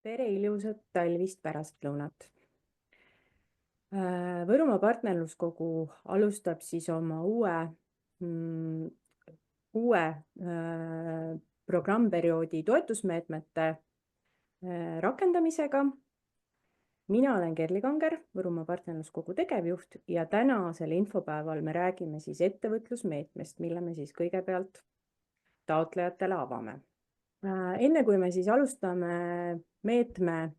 Tere ilusat talvist pärastlõunat. Võrumaa partnerluskogu alustab siis oma uue programmperioodi toetusmeetmete rakendamisega. Mina olen Kerli Kanger, Võrumaa partnerluskogu tegevjuht ja tänasel infopäeval me räägime siis ettevõtlusmeetmest, mille me siis kõigepealt taotlejatele avame. Enne kui me siis alustame meetmest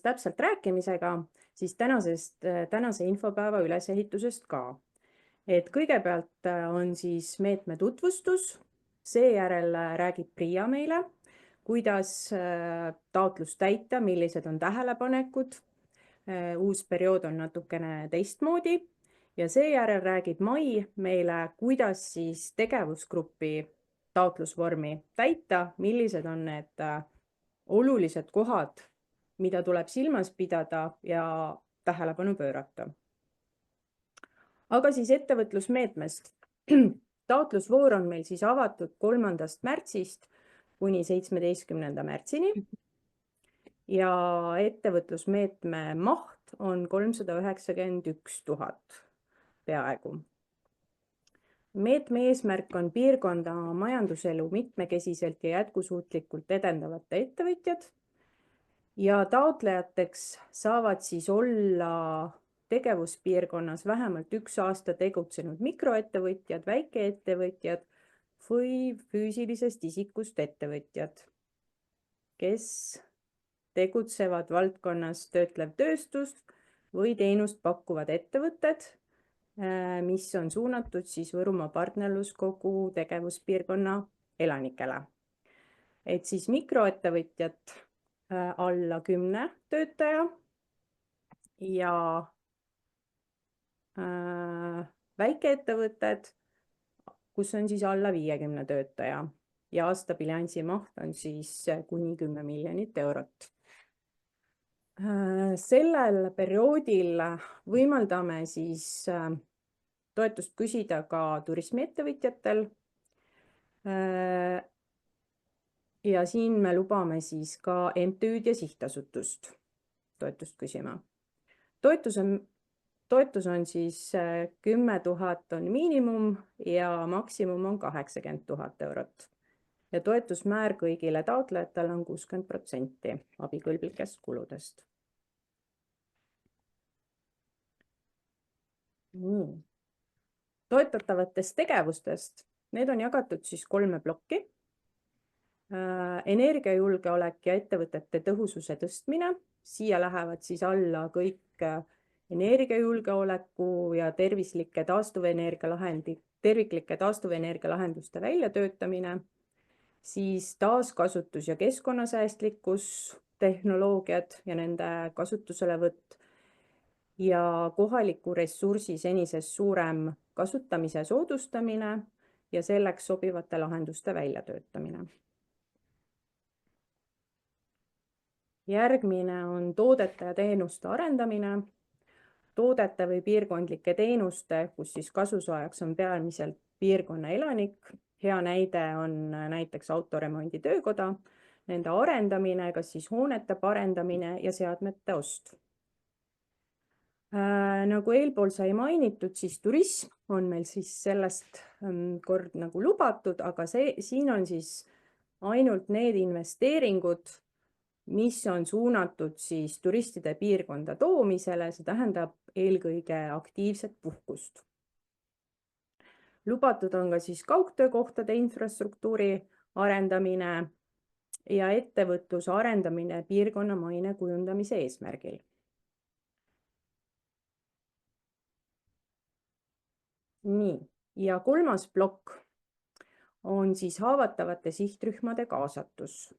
täpselt rääkimisega, siis tänase infopäeva ülesehitusest ka. Et kõigepealt on siis meetme tutvustus, seejärel räägib Priia meile, kuidas taotlust täita, millised on tähelepanekud. Uus periood on natukene teistmoodi ja seejärel räägib Mai meile, kuidas siis tegevusgrupi taotlusvormi täita, millised on need olulised kohad, mida tuleb silmas pidada ja tähelepanu pöörata. Aga siis ettevõtlusmeetmest. Taotlusvoor on meil siis avatud 3. märtsist kuni 17. märtsini ja ettevõtlusmeetme maht on 391 000 peaaegu. Meetme eesmärk on piirkonda majanduselu mitmekesiselt ja jätkusuutlikult edendavate ettevõtjad ja taotlejateks saavad siis olla tegevuspiirkonnas vähemalt 1 aasta tegutsenud mikroettevõtjad, väikeettevõtjad või füüsilisest isikust ettevõtjad, kes tegutsevad valdkonnas töötlev tööstus või teenust pakkuvad ettevõtted, mis on suunatud siis Võrumaa partnerluskogu tegevuspiirkonna elanikele. Et siis mikroettevõtjad alla 10 töötaja ja väikeettevõtted, kus on siis alla 50 töötaja ja aastabilansi maht on siis kuni 10 miljonit eurot. Sellel perioodil võimaldame siis toetust küsida ka turismiettevõtjatel. Ja siin me lubame siis ka MTÜ-d ja sihtasutust toetust küsima. Toetus on siis 10 000 on miinimum ja maksimum on 80 000 eurot. Ja toetusmäär kõigile taotlejatele on 60% abikõlblikest kuludest. Toetatavatest tegevustest, need on jagatud siis 3 plokki. Energiajulgeolek ja ettevõtete tõhususe tõstmine. Siia lähevad siis alla kõik energiajulgeoleku ja terviklike taastuvenergialahenduste väljatöötamine, siis taaskasutus ja keskkonnasäästlikkus, tehnoloogiad ja nende kasutuselevõtt ja kohaliku ressursi senisest suurem kasutamise soodustamine ja selleks sobivate lahenduste väljatöötamine. Järgmine on toodete ja teenuste arendamine. Toodete või piirkondlike teenuste, kus siis kasusaajaks on peamiselt piirkonna elanik. Hea näide on näiteks autoremondi töökoda, nende arendamine, kas siis hoonete parendamine ja seadmete ost. Nagu eelpool sai mainitud, siis turism on meil siis sellest kord nagu lubatud, aga siin on siis ainult need investeeringud, mis on suunatud siis turistide piirkonda toomisele, see tähendab eelkõige aktiivset puhkust. Lubatud on ka siis kaugtöökohtade infrastruktuuri arendamine ja ettevõtluse arendamine piirkonna maine kujundamise eesmärgil. Nii, ja 3. plokk on siis haavatavate sihtrühmade kaasatus.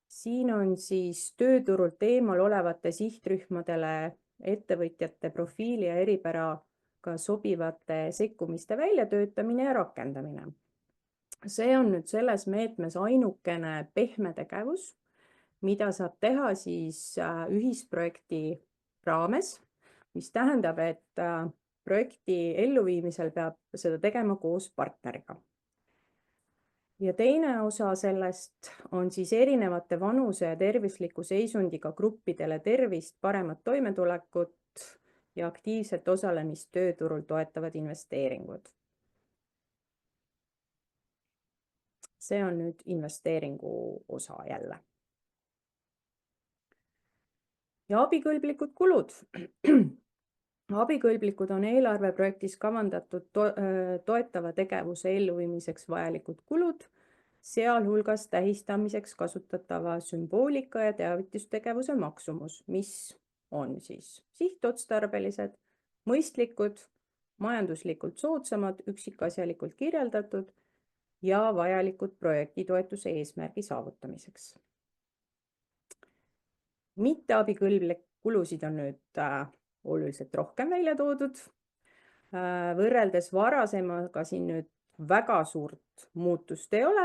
Siin on siis tööturult eemal olevate sihtrühmadele ettevõtjate profiili ja eripäraga sobivate sekkumiste väljatöötamine ja rakendamine. See on nüüd selles meetmes ainukene pehme tegevus, mida saab teha siis ühisprojekti raames, mis tähendab, et projekti elluviimisel peab seda tegema koos partneriga. ja teine osa sellest on siis erinevate vanuse ja tervisliku seisundiga gruppidele tervist, paremat toimetulekut ja aktiivset osalemist tööturul toetavad investeeringud. See on nüüd investeeringu osa jälle. Ja abikõlblikud kulud. Abikõlblikud on eelarveprojektis kavandatud toetava tegevuse elluviimiseks vajalikud kulud, sealhulgas tähistamiseks kasutatava sümboolika ja teavitustegevuse maksumus, mis on siis sihtotstarbelised, mõistlikud, majanduslikult soodsamad, üksikasjalikult kirjeldatud ja vajalikud projektitoetuse eesmärgi saavutamiseks. Mitteabikõlblikke kulusid on nüüd oluliselt rohkem välja toodud. Võrreldes varasemaga siin nüüd väga suurt muutust ei ole.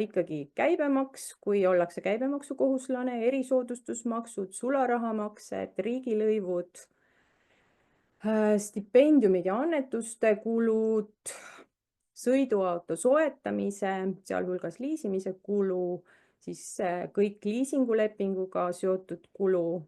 Ikkagi käibemaks, kui ollakse käibemaksukohuslane, erisoodustusmaksud, sularahamaksed, riigilõivud, stipendiumid ja annetuste kulud, sõiduauto soetamise, sealhulgas liisimise kulu, siis kõik liisingulepinguga seotud kulu.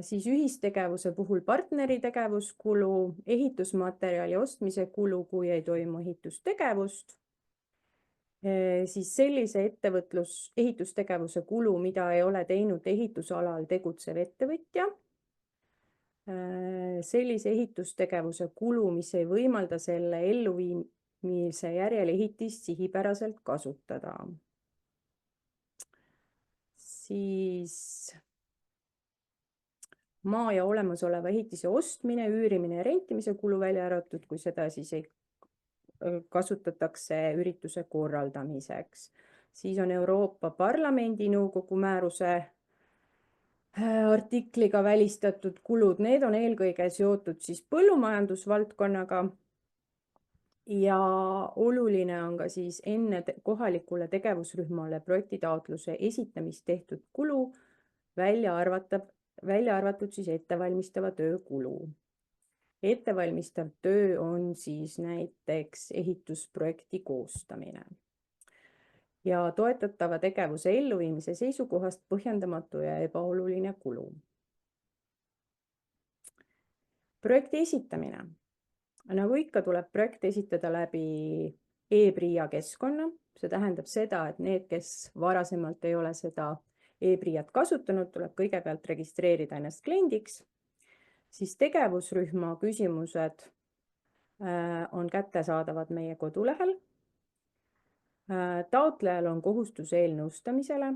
Siis ühistegevuse puhul partneri tegevuskulu, ehitusmaterjali ostmise kulu, kui ei toimu ehitustegevust, siis sellise ehitustegevuse kulu, mida ei ole teinud ehitusalal tegutsev ettevõtja, sellise ehitustegevuse kulu, mis ei võimalda selle elluviimise järel ehitist sihipäraselt kasutada. Siis maa ja olemasoleva ehitise ostmine, üürimine ja rentimise kulu välja arvatud, kui seda siis kasutatakse ürituse korraldamiseks. Siis on Euroopa Parlamendi nõukogu määruse artikliga välistatud kulud. Need on eelkõige seotud siis põllumajandusvaldkonnaga. Ja oluline on ka siis enne kohalikule tegevusrühmale projektitaotluse esitamist tehtud kulu välja arvatud siis ettevalmistava töö kulu. Ettevalmistav töö on siis näiteks ehitusprojekti koostamine. Ja toetatava tegevuse elluviimise seisukohast põhjendamatu ja ebaoluline kulu. Projekti esitamine. Nagu ikka tuleb projekt esitada läbi e-PRIA keskkonna. See tähendab seda, et need, kes varasemalt ei ole seda e-PRIA-t kasutanud, tuleb kõigepealt registreerida ennast kliendiks. Siis tegevusrühma küsimused on kättesaadavad meie kodulehel. Taotlejal on kohustus eelnõustamisele.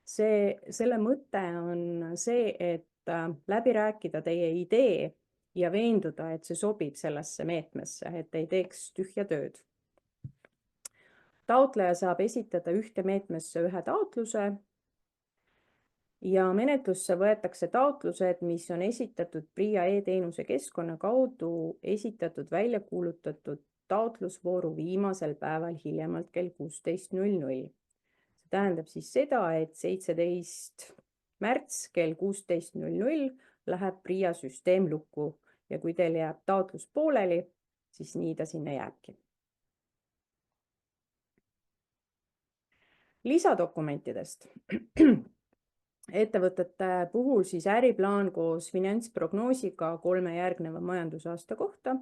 Selle mõte on see, et läbi rääkida teie idee ja veenduda, et see sobib sellesse meetmesse, et ei teeks tühja tööd. Taotleja saab esitada ühte meetmesse ühe taotluse ja menetlusse võetakse taotlused, mis on esitatud PRIA e-teenuse keskkonna kaudu esitatud välja kuulutatud taotlusvooru viimasel päeval hiljemalt kell 16.00. See tähendab siis seda, et 17. märts kell 16.00 läheb PRIA süsteem lukku ja kui teil jääb taotlus pooleli, siis nii ta sinna jääbki. Lisadokumentidest. Ettevõtete puhul siis äriplaan koos finantsprognoosiga 3 järgneva majandusaasta kohta,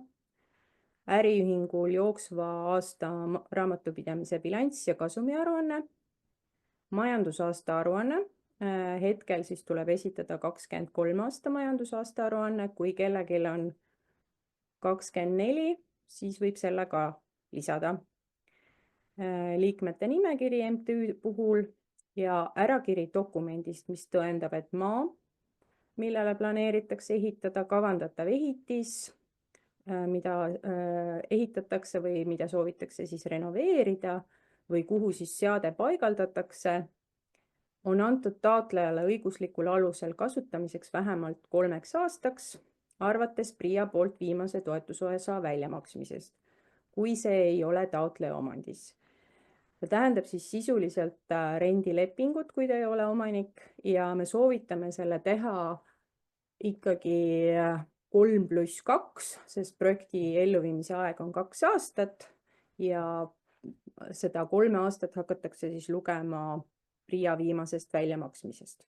äriühingul jooksva aasta raamatupidamise bilanss ja kasumiaruanne, majandusaasta aruanne, hetkel siis tuleb esitada 23 aasta majandusaasta aruanne, kui kellelgi on 24, siis võib selle ka lisada. Liikmete nimekiri MTÜ puhul ja ärakiri dokumendist, mis tõendab, et maa, millele planeeritakse ehitada, kavandatav ehitis, mida ehitatakse või mida soovitakse siis renoveerida või kuhu siis seade paigaldatakse, on antud taotlejale õiguslikul alusel kasutamiseks vähemalt 3 aastaks, arvates PRIA poolt viimase toetusosa väljamaksmisest, kui see ei ole taotleja omandis. See tähendab siis sisuliselt rendilepingut, kui te ei ole omanik, ja me soovitame selle teha ikkagi 3+2, sest projekti elluviimise aeg on 2 aastat ja seda 3 aastat hakatakse siis lugema PRIA viimasest väljamaksmisest.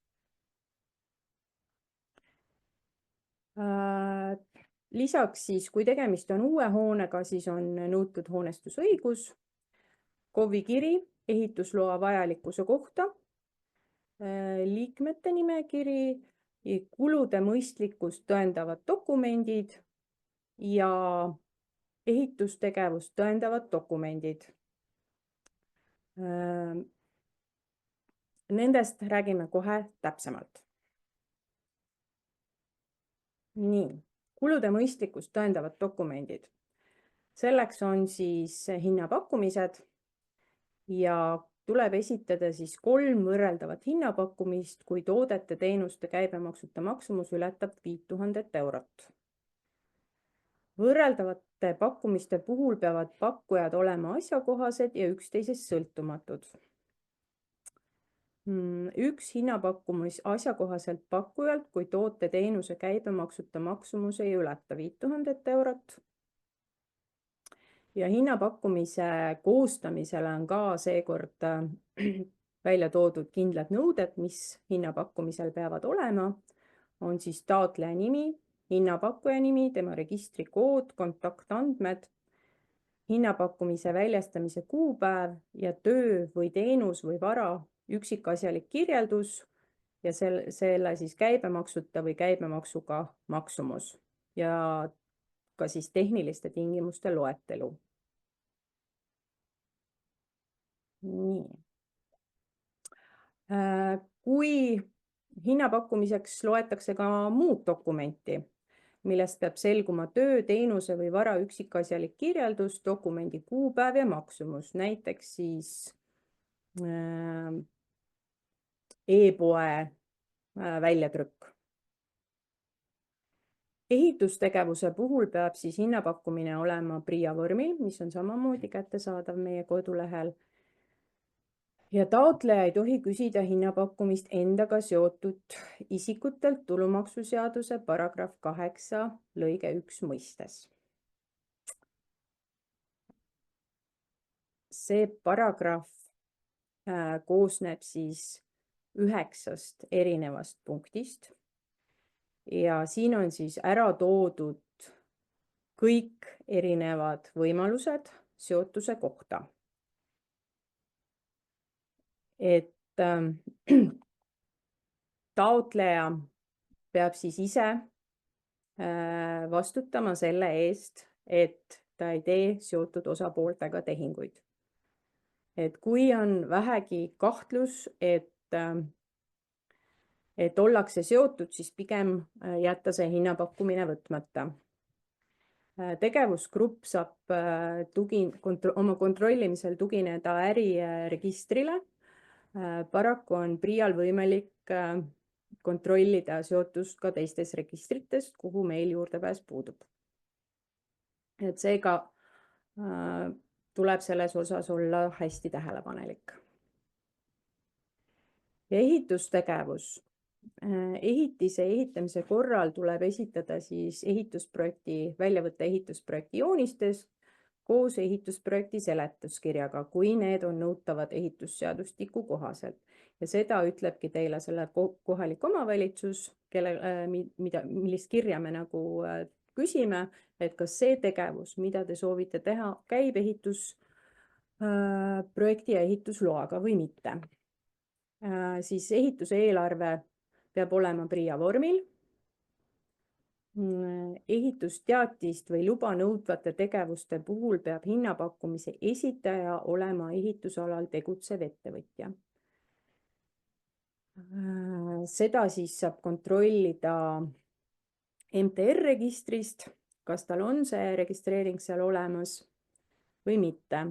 Lisaks siis, kui tegemist on uue hoonega, siis on nõutud hoonestusõigus, KOV-i kiri ehitusloa vajalikkuse kohta, liikmete nimekiri, kulude mõistlikkust tõendavad dokumendid ja ehitustegevust tõendavad dokumendid. Nendest räägime kohe täpsemalt. Nii, kulude mõistlikkust tõendavad dokumendid. Selleks on siis hinnapakkumised ja tuleb esitada siis 3 võrreldavat hinnapakkumist, kui toodete teenuste käibemaksuta maksumus ületab 5000 eurot. Võrreldavate pakkumiste puhul peavad pakkujad olema asjakohased ja üksteisest sõltumatud. Üks hinnapakkumis asjakohaselt pakkujalt, kui toote teenuse käibemaksuta maksumus ei ületa 5000 eurot. Ja hinnapakkumise koostamisele on ka seekord välja toodud kindlad nõuded, mis hinnapakkumisel peavad olema. On siis taotleja nimi, hinnapakkuja nimi, tema registrikood, kontaktandmed, hinnapakkumise väljastamise kuupäev ja töö või teenus või vara üksikasjalik kirjeldus ja selle siis käibemaksuta või käibemaksuga maksumus ja ka siis tehniliste tingimuste loetelu. Nii. Kui hinnapakkumiseks loetakse ka muud dokumenti, millest peab selguma töö, teenuse või vara üksikasjalik kirjeldus, dokumendi kuupäev ja maksumus, näiteks siis e-poe väljatrükk. Ehitustegevuse puhul peab siis hinnapakkumine olema PRIA vormil, mis on samamoodi kättesaadav meie kodulehel. Ja taotleja ei tohi küsida hinnapakkumist endaga seotud isikutelt tulumaksuseaduse paragrahv 8 lõige 1 mõistes. See paragrahv koosneb siis 9 erinevast punktist ja siin on siis ära toodud kõik erinevad võimalused seotuse kohta. Et taotleja peab siis ise vastutama selle eest, et ta ei tee seotud osapooltega tehinguid. Et kui on vähegi kahtlus, et ollakse seotud, siis pigem jätta see hinnapakkumine võtmata. Tegevusgrupp saab oma kontrollimisel tugineda äriregistrile. Paraku on PRIA-l võimalik kontrollida seotust ka teistes registritest, kuhu meil juurdepääs puudub. Et seega tuleb selles osas olla hästi tähelepanelik. Ja ehitustegevus. Ehitise ehitamise korral tuleb esitada siis väljavõtte ehitusprojekti joonistes koos ehitusprojekti seletuskirjaga, kui need on nõutavad ehitusseadustiku kohaselt. Ja seda ütlebki teile selle kohalik omavalitsus, millist kirja me nagu küsime, et kas see tegevus, mida te soovite teha, käib ehitusprojekti ja ehitusloaga või mitte. Siis ehituse eelarve peab olema PRIA vormil. Ehitusteatist või luba nõudvate tegevuste puhul peab hinnapakkumise esitaja olema ehitusalal tegutsev ettevõtja. Seda siis saab kontrollida MTR-registrist, kas tal on see registreering seal olemas või mitte.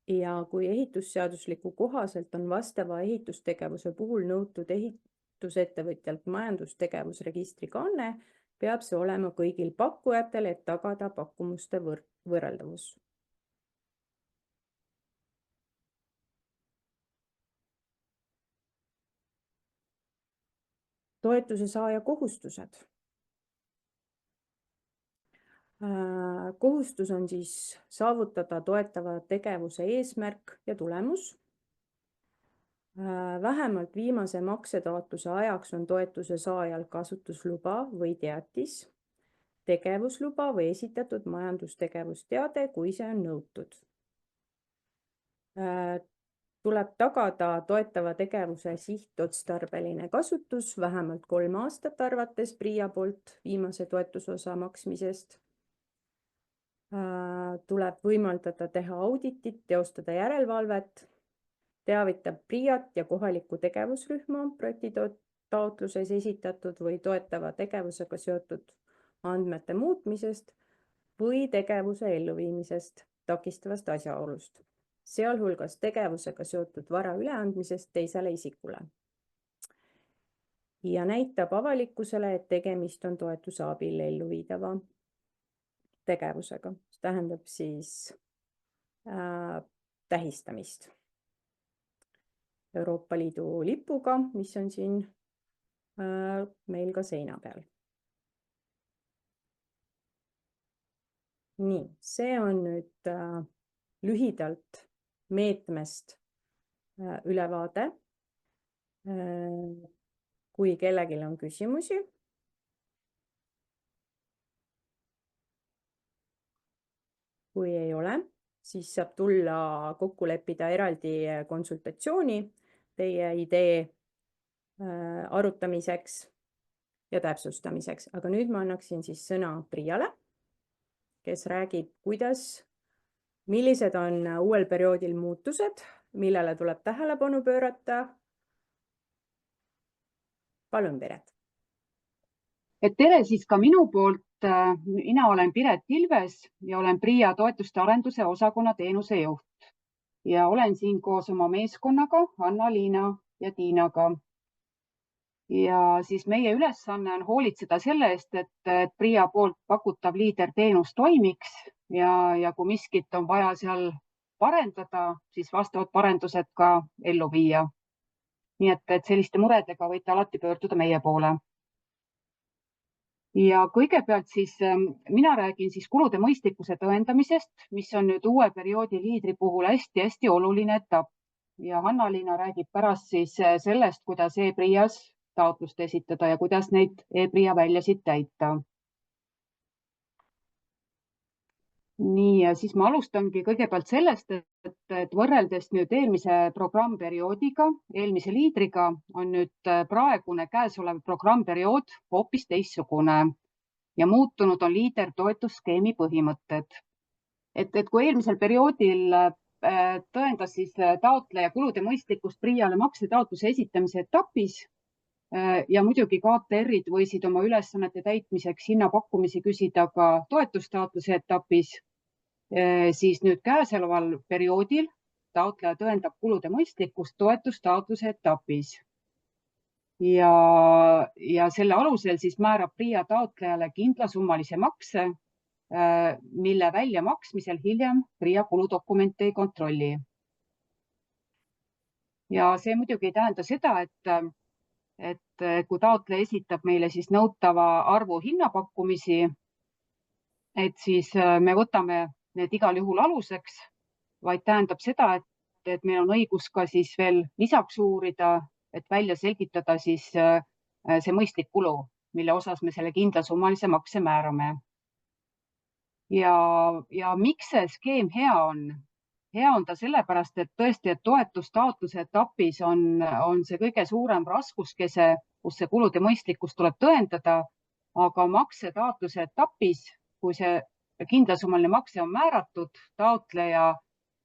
Ja kui ehitusseadusliku kohaselt on vastava ehitustegevuse puhul nõutud ehitusettevõtjalt majandustegevusregistri kanne, peab see olema kõigil pakkujatel, et tagada pakkumuste võrreldavus. toetuse saaja kohustused. Kohustus on siis saavutada toetava tegevuse eesmärk ja tulemus. Vähemalt viimase maksetaotluse ajaks on toetuse saajal kasutusluba või teatis, tegevusluba või esitatud majandustegevusteade, kui see on nõutud. Tuleb tagada toetava tegevuse sihtotstarbeline kasutus vähemalt 3 aastat arvates PRIA poolt viimase toetusosa maksmisest. Tuleb võimaldada teha auditit, teostada järelevalvet, teavitab PRIA-t ja kohalikku tegevusrühma projektitaotluses esitatud või toetava tegevusega seotud andmete muutmisest või tegevuse elluviimisest takistavast asjaolust, sealhulgas tegevusega seotud vara üleandmisest teisele isikule. Ja näitab avalikkusele, et tegemist on toetuse abil elluviidava tegevusega. See tähendab siis tähistamist Euroopa Liidu lipuga, mis on siin meil ka seina peal. Nii, see on nüüd lühidalt meetmest ülevaade. Kui kellelgi on küsimusi. Kui ei ole, siis saab tulla kokku leppida eraldi konsultatsiooni teie idee arutamiseks ja täpsustamiseks. Aga nüüd ma annaksin siis sõna PRIA-le, kes räägib, millised on uuel perioodil muutused, millele tuleb tähelepanu pöörata. Palun, Piret. Tere siis ka minu poolt. Mina olen Piret Ilves ja olen PRIA toetuste arenduse osakonna teenuse juht ja olen siin koos oma meeskonnaga Anna-Liina ja Tiinaga. Ja siis meie ülesanne on hoolitseda selle eest, et PRIA poolt pakutav liiderteenus toimiks ja kui miskit on vaja seal parendada, siis vastavad parendused ka ellu viia. Nii et selliste muredega võite alati pöörduda meie poole. Ja kõigepealt siis mina räägin siis kulude mõistlikkuse tõendamisest, mis on nüüd uue perioodi liidri puhul hästi oluline etapp. Ja Anna-Liina räägib pärast siis sellest, kuidas e-PRIA-s taotlust esitada ja kuidas neid e-PRIA väljasid täita. Nii, ja siis ma alustangi kõigepealt sellest, et võrreldes nüüd eelmise programmperioodiga, eelmise liidriga on nüüd praegune käesolev programmperiood hoopis teistsugune ja muutunud on liider toetusskeemi põhimõtted. Et kui eelmisel perioodil tõendas siis taotleja kulude mõistlikkust PRIA-le maksetaotluse esitamise etapis ja muidugi KTR-id võisid oma ülesannete täitmiseks hinnapakkumisi küsida ka toetustaotluse etapis, siis nüüd käesoleval perioodil taotleja tõendab kulude mõistlikkust toetustaotluse etapis. Ja selle alusel siis määrab PRIA taotlejale kindlasummalise makse, mille väljamaksmisel hiljem PRIA kuludokumente ei kontrolli. Ja see muidugi ei tähenda seda, et kui taotleja esitab meile siis nõutava arvu hinnapakkumisi, et siis me võtame need igal juhul aluseks, vaid tähendab seda, et meil on õigus ka siis veel lisaks uurida, et välja selgitada siis see mõistlik kulu, mille osas me selle kindlasummalise makse määrame. Ja miks see skeem hea on? Hea on ta sellepärast, et tõesti, et toetustaotluse etapis on see kõige suurem raskuskese, kus see kulude mõistlikkus tuleb tõendada, aga maksetaotluse etapis, kui see kindlasummaline makse on määratud, taotleja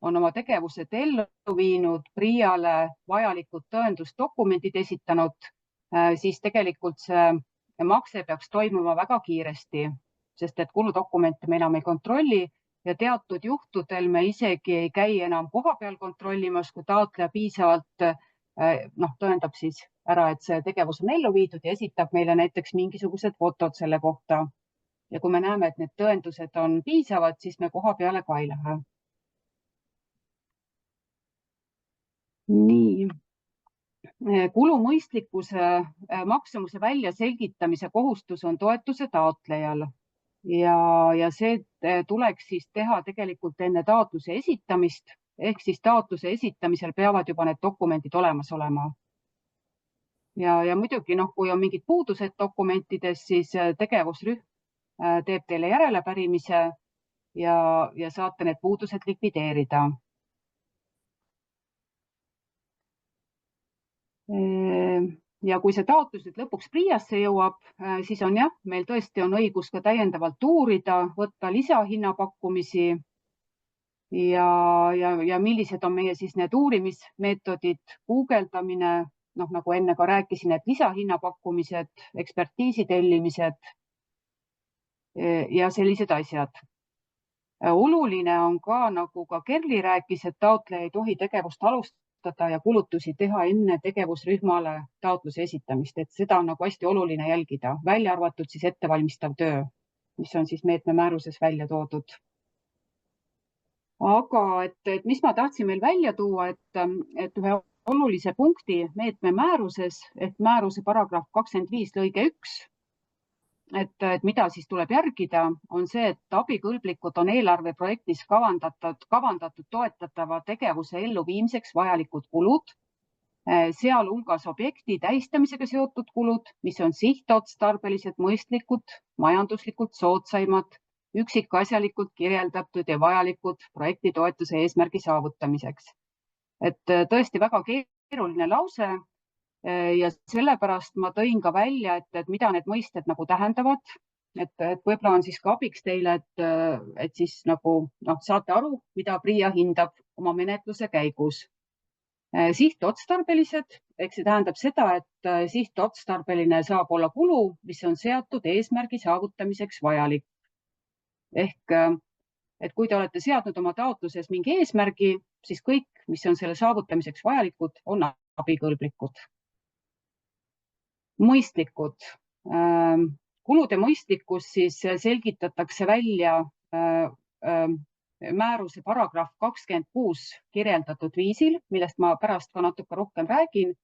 on oma tegevused ellu viinud, PRIA-le vajalikud tõendusdokumendid esitanud, siis tegelikult see makse peaks toimuma väga kiiresti, sest et kuludokumente me enam ei kontrolli ja teatud juhtudel me isegi ei käi enam kohapeal kontrollimas, kui taotleja piisavalt tõendab siis ära, et see tegevus on ellu viidud ja esitab meile näiteks mingisugused fotod selle kohta. Ja kui me näeme, et need tõendused on piisavad, siis me koha peale ka ei lähe. Nii. Kulu mõistlikkuse maksumuse väljaselgitamise kohustus on toetuse taotlejal ja see tuleks siis teha tegelikult enne taotluse esitamist, ehk siis taotluse esitamisel peavad juba need dokumendid olemas olema. Ja muidugi, kui on mingid puudused dokumentides, siis tegevusrühm teeb teile järelepärimise ja saate need puudused likvideerida. Ja kui see taotlus nüüd lõpuks PRIA-sse jõuab, siis on jah, meil tõesti on õigus ka täiendavalt uurida, võtta lisahinnapakkumisi ja millised on meie siis need uurimismeetodid, guugeldamine, nagu enne ka rääkisin, et lisahinnapakkumised, ekspertiisi tellimised ja sellised asjad. Oluline on ka, nagu ka Kerli rääkis, et taotleja ei tohi tegevust alustada ja kulutusi teha enne tegevusrühmale taotluse esitamist, et seda on nagu hästi oluline jälgida, välja arvatud siis ettevalmistav töö, mis on siis meetme määruses välja toodud. Aga et mis ma tahtsin veel välja tuua, et ühe olulise punkti meetme määruses ehk määruse paragrahv 25 lõige 1, et mida siis tuleb järgida, on see, et abikõlblikud on eelarveprojektis kavandatud toetatava tegevuse elluviimiseks vajalikud kulud, sealhulgas objekti tähistamisega seotud kulud, mis on sihtotstarbelised, mõistlikud, majanduslikult soodsaimad, üksikasjalikult kirjeldatud ja vajalikud projekti toetuse eesmärgi saavutamiseks. Et tõesti väga keeruline lause ja sellepärast ma tõin ka välja, et mida need mõisted nagu tähendavad, et võib-olla on siis ka abiks teile, et siis nagu saate aru, mida PRIA hindab oma menetluse käigus. Sihtotstarbelised, ehk see tähendab seda, et sihtotstarbeline saab olla kulu, mis on seatud eesmärgi saavutamiseks vajalik. Ehk et kui te olete seadnud oma taotluses mingi eesmärgi, siis kõik, mis on selle saavutamiseks vajalikud, on abikõlblikud. Mõistlikud. Kulude mõistlikkus siis selgitatakse välja määruse paragrahv 26 kirjeldatud viisil, millest ma pärast ka natuke rohkem räägin.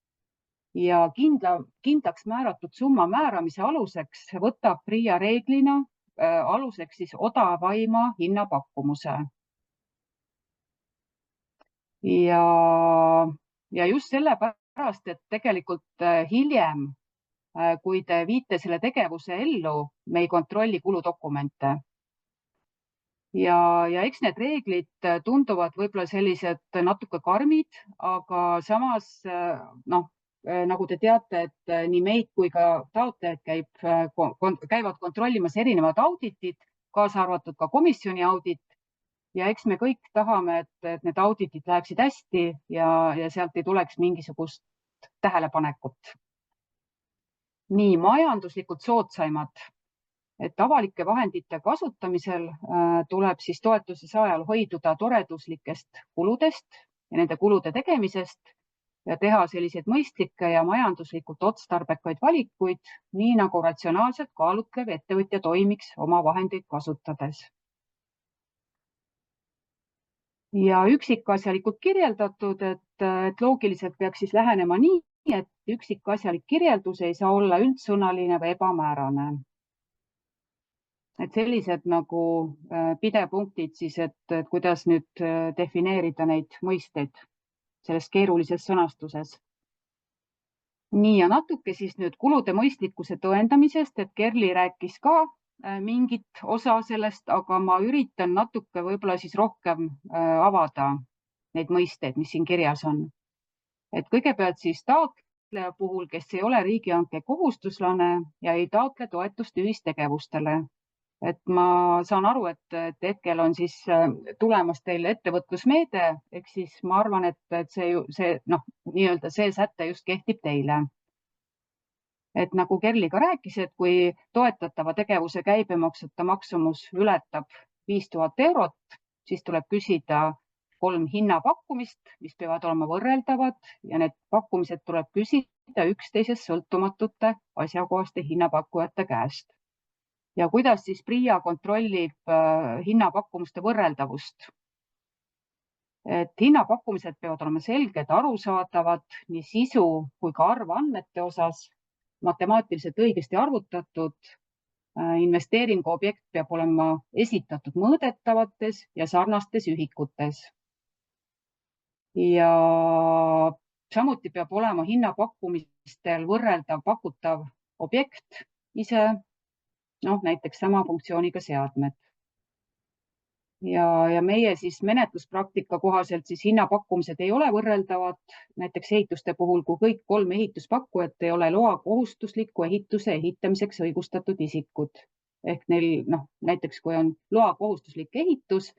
Ja kindlaks määratud summa määramise aluseks võtab PRIA reeglina aluseks siis odavaima hinnapakkumuse. Ja just sellepärast, et tegelikult hiljem, kui te viite selle tegevuse ellu, me ei kontrolli kuludokumente. Ja eks need reeglid tunduvad võib-olla sellised natuke karmid, aga samas, nagu te teate, et nii meid kui ka taotlejad käivad kontrollimas erinevad auditid, kaasa arvatud ka komisjoni audit. Ja eks me kõik tahame, et need auditid läheksid hästi ja sealt ei tuleks mingisugust tähelepanekut. Nii, majanduslikult soodsaimad, et avalike vahendite kasutamisel tuleb siis toetuse saajal hoiduda toreduslikest kuludest ja nende kulude tegemisest ja teha selliseid mõistlikke ja majanduslikult otstarbekaid valikuid, nii nagu ratsionaalselt kaalutlev ettevõtja toimiks oma vahendeid kasutades. Ja üksikasjalikult kirjeldatud, et loogiliselt peaks siis lähenema nii, et üksikasjalik kirjeldus ei saa olla üldsõnaline või ebamäärane. Et sellised nagu pidepunktid siis, et kuidas nüüd defineerida neid mõisteid selles keerulises sõnastuses. Nii ja natuke siis nüüd kulude mõistlikkuse tõendamisest, et Kerli rääkis ka mingit osa sellest, aga ma üritan natuke võib-olla siis rohkem avada neid mõisteid, mis siin kirjas on. Et kõigepealt siis taotleja puhul, kes ei ole riigihanke kohustuslane ja ei taotle toetust ühistegevustele. Et ma saan aru, et hetkel on siis tulemas teil ettevõtlusmeede, ehk siis ma arvan, et see säte just kehtib teile. Et nagu Kerli ka rääkis, et kui toetatava tegevuse käibemaksuta maksumus ületab 5000 eurot, siis tuleb küsida 3 hinnapakkumist, mis peavad olema võrreldavad ja need pakkumised tuleb küsida üksteisest sõltumatute asjakohaste hinnapakkujate käest. Ja kuidas siis PRIA kontrollib hinnapakkumuste võrreldavust? et hinnapakkumised peavad olema selged, arusaadavad nii sisu kui ka arvandmete osas, matemaatiliselt õigesti arvutatud. Investeeringu objekt peab olema esitatud mõõdetavates ja sarnastes ühikutes. Ja samuti peab olema hinnapakkumistel võrreldav pakutav objekt ise, näiteks sama funktsiooniga seadmed. Ja meie siis menetluspraktika kohaselt siis hinnapakkumised ei ole võrreldavad näiteks ehituste puhul, kui kõik 3 ehituspakkujat ei ole loa kohustusliku ehituse ehitamiseks õigustatud isikud. Ehk neil, näiteks kui on loa kohustuslik ehitus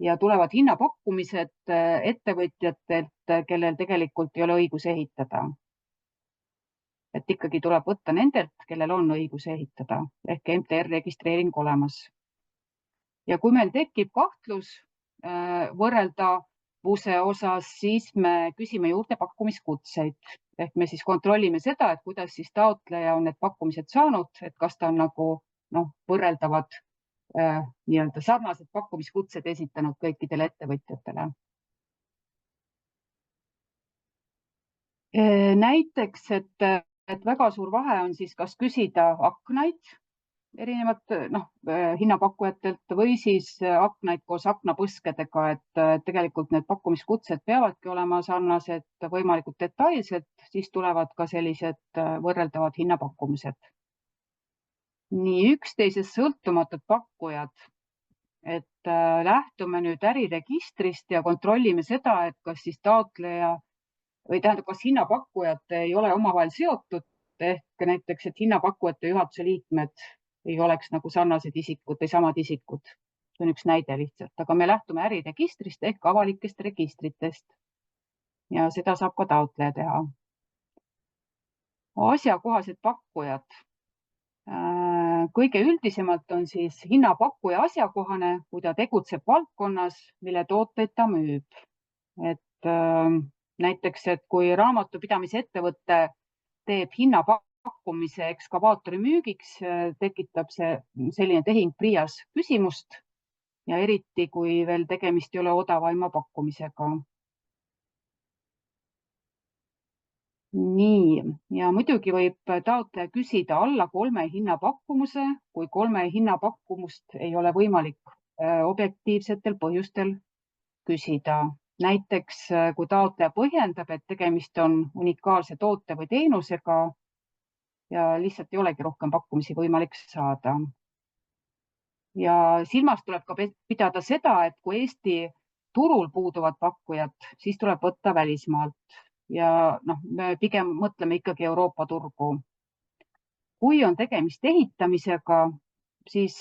ja tulevad hinnapakkumised ettevõtjatelt, kellel tegelikult ei ole õigus ehitada. Et ikkagi tuleb võtta nendelt, kellel on õigus ehitada, ehk MTR registreering olemas. Ja kui meil tekib kahtlus võrreldavuse osas, siis me küsime juurde pakkumiskutseid. Ehk me siis kontrollime seda, et kuidas siis taotleja on need pakkumised saanud, et kas ta on nagu võrreldavad nii-öelda sarnased pakkumiskutsed esitanud kõikidele ettevõtjatele. Näiteks, et väga suur vahe on siis kas küsida aknaid erinevat hinnapakkujatelt või siis aknaid koos aknapõskedega, et tegelikult need pakkumiskutsed peavadki olema sarnased, võimalikult detailsed, siis tulevad ka sellised võrreldavad hinnapakkumised. Nii üksteisest sõltumatud pakkujad, et lähtume nüüd äriregistrist ja kontrollime seda, et kas siis taotleja või tähendab, kas hinnapakkujad ei ole omavahel seotud, ehk näiteks, et hinnapakkujate juhatuse liikmed ei oleks nagu sarnased isikud või samad isikud. See on üks näide lihtsalt, aga me lähtume äriregistrist ehk avalikest registritest. Ja seda saab ka taotleja teha. Asjakohased pakkujad. Kõige üldisemalt on siis hinnapakkuja asjakohane, kui ta tegutseb valdkonnas, mille tooteid ta müüb. Et näiteks, et kui raamatupidamise ettevõte teeb hinnapakkumise ekskavaatori müügiks, tekitab selline tehing PRIA-s küsimust ja eriti, kui veel tegemist ei ole odavaima pakkumisega. Nii, ja muidugi võib taotleja küsida alla 3 hinnapakkumuse, kui 3 hinnapakkumust ei ole võimalik objektiivsetel põhjustel küsida. Näiteks, kui taotleja põhjendab, et tegemist on unikaalse toote või teenusega ja lihtsalt ei olegi rohkem pakkumisi võimalik saada. Ja silmas tuleb ka pidada seda, et kui Eesti turul puuduvad pakkujad, siis tuleb võtta välismaalt. Ja me pigem mõtleme ikkagi Euroopa turgu. Kui on tegemist ehitamisega, siis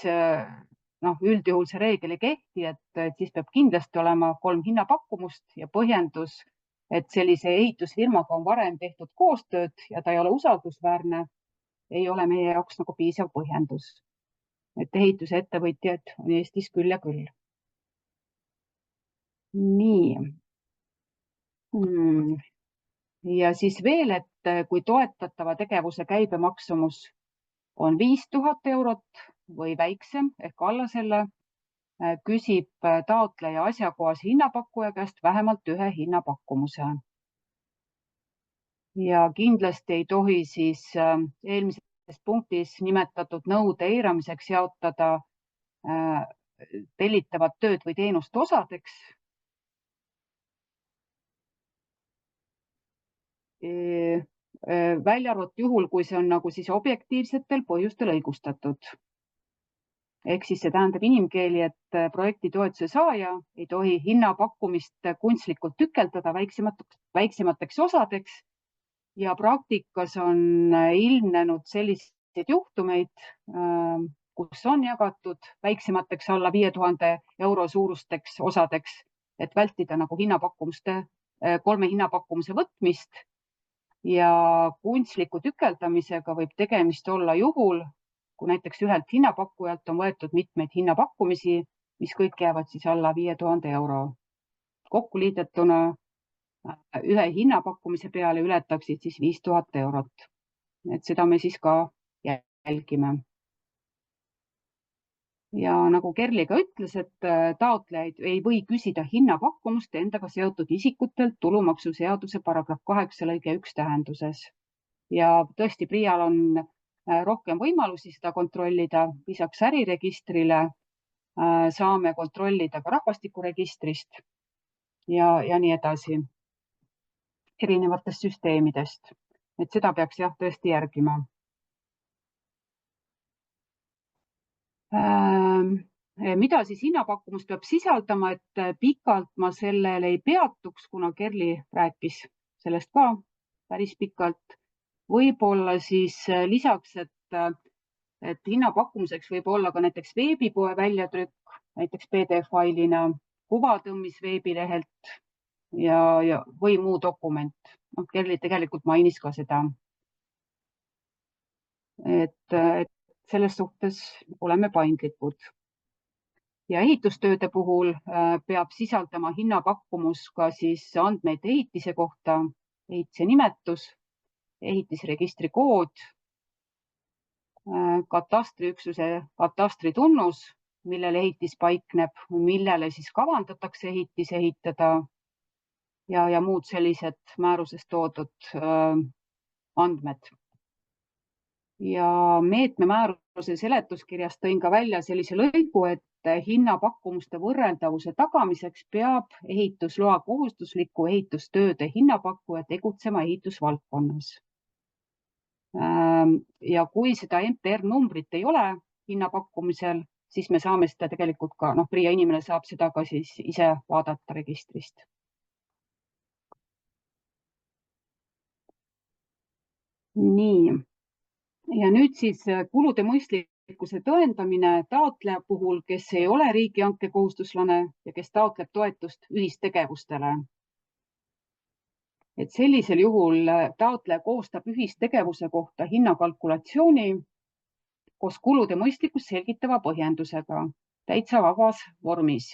üldjuhul see reegel ei kehti, et siis peab kindlasti olema 3 hinnapakkumust ja põhjendus, et sellise ehitusfirmaga on varem tehtud koostööd ja ta ei ole usaldusväärne, ei ole meie jaoks nagu piisav põhjendus. Et ehituse ettevõtjaid on Eestis küll ja küll. Nii. Ja siis veel, et kui toetatava tegevuse käibemaksumus on 5000 eurot või väiksem ehk alla selle, küsib taotleja asjakohase hinnapakkuja käest vähemalt 1 hinnapakkumuse. Ja kindlasti ei tohi siis eelmises punktis nimetatud nõude eiramiseks jaotada tellitavat tööd või teenust osadeks. Välja arvatud juhul, kui see on nagu siis objektiivsetel põhjustel õigustatud. Ehk siis see tähendab inimkeeli, et projekti toetuse saaja ei tohi hinnapakkumist kunstlikult tükeldada väiksemateks osadeks ja praktikas on ilmnenud selliseid juhtumeid, kus on jagatud väiksemateks alla 5000 euro suurusteks osadeks, et vältida nagu 3 hinnapakkumise võtmist. Ja kunstliku tükeldamisega võib tegemist olla juhul, kui näiteks ühelt hinnapakkujalt on võetud mitmeid hinnapakkumisi, mis kõik jäävad siis alla 5000 euro. Kokku liidetuna 1 hinnapakkumise peale ületaksid siis 5000 eurot. Et seda me siis ka jälgime. ja nagu Kerli ka ütles, et taotlejaid ei või küsida hinnapakkumust endaga seotud isikutelt tulumaksuseaduse paragrahv 8 lõige 1 tähenduses. Ja tõesti, PRIA-l on rohkem võimalusi seda kontrollida. Lisaks äriregistrile saame kontrollida ka rahvastikuregistrist ja nii edasi erinevatest süsteemidest. Et seda peaks jah tõesti järgima. Mida siis hinnapakkumus peab sisaldama, et pikalt ma sellel ei peatuks, kuna Kerli rääkis sellest ka päris pikalt. Võib-olla siis lisaks, et hinnapakkumiseks võib olla ka näiteks veebipoe väljatrükk, näiteks PDF-failina, kuvatõmmis veebilehelt või muu dokument. Kerli tegelikult mainis ka seda. Et selles suhtes oleme paindlikud. Ja ehitustööde puhul peab sisaldama hinnapakkumus ka siis andmeid ehitise kohta, ehitise nimetus, ehitisregistri kood, katastriüksuse katastritunnus, millel ehitis paikneb, millele siis kavandatakse ehitis ehitada ja muud sellised määruses toodud andmed. Ja meetme määruse seletuskirjas tõin ka välja sellise lõigu, et hinnapakkumuste võrreldavuse tagamiseks peab ehitusloa kohustusliku ehitustööde hinnapakkuja tegutsema ehitusvaldkonnas. Ja kui seda MTR-numbrit ei ole hinnapakkumisel, siis me saame seda tegelikult ka, PRIA inimene saab seda ka siis ise vaadata registrist. Nii. Ja nüüd siis kulude mõistlikkuse tõendamine taotleja puhul, kes ei ole riigihanke kohustuslane ja kes taotleb toetust ühistegevustele. Et sellisel juhul taotleja koostab ühistegevuse kohta hinnakalkulatsiooni koos kulude mõistlikkust selgitava põhjendusega täitsa vabas vormis.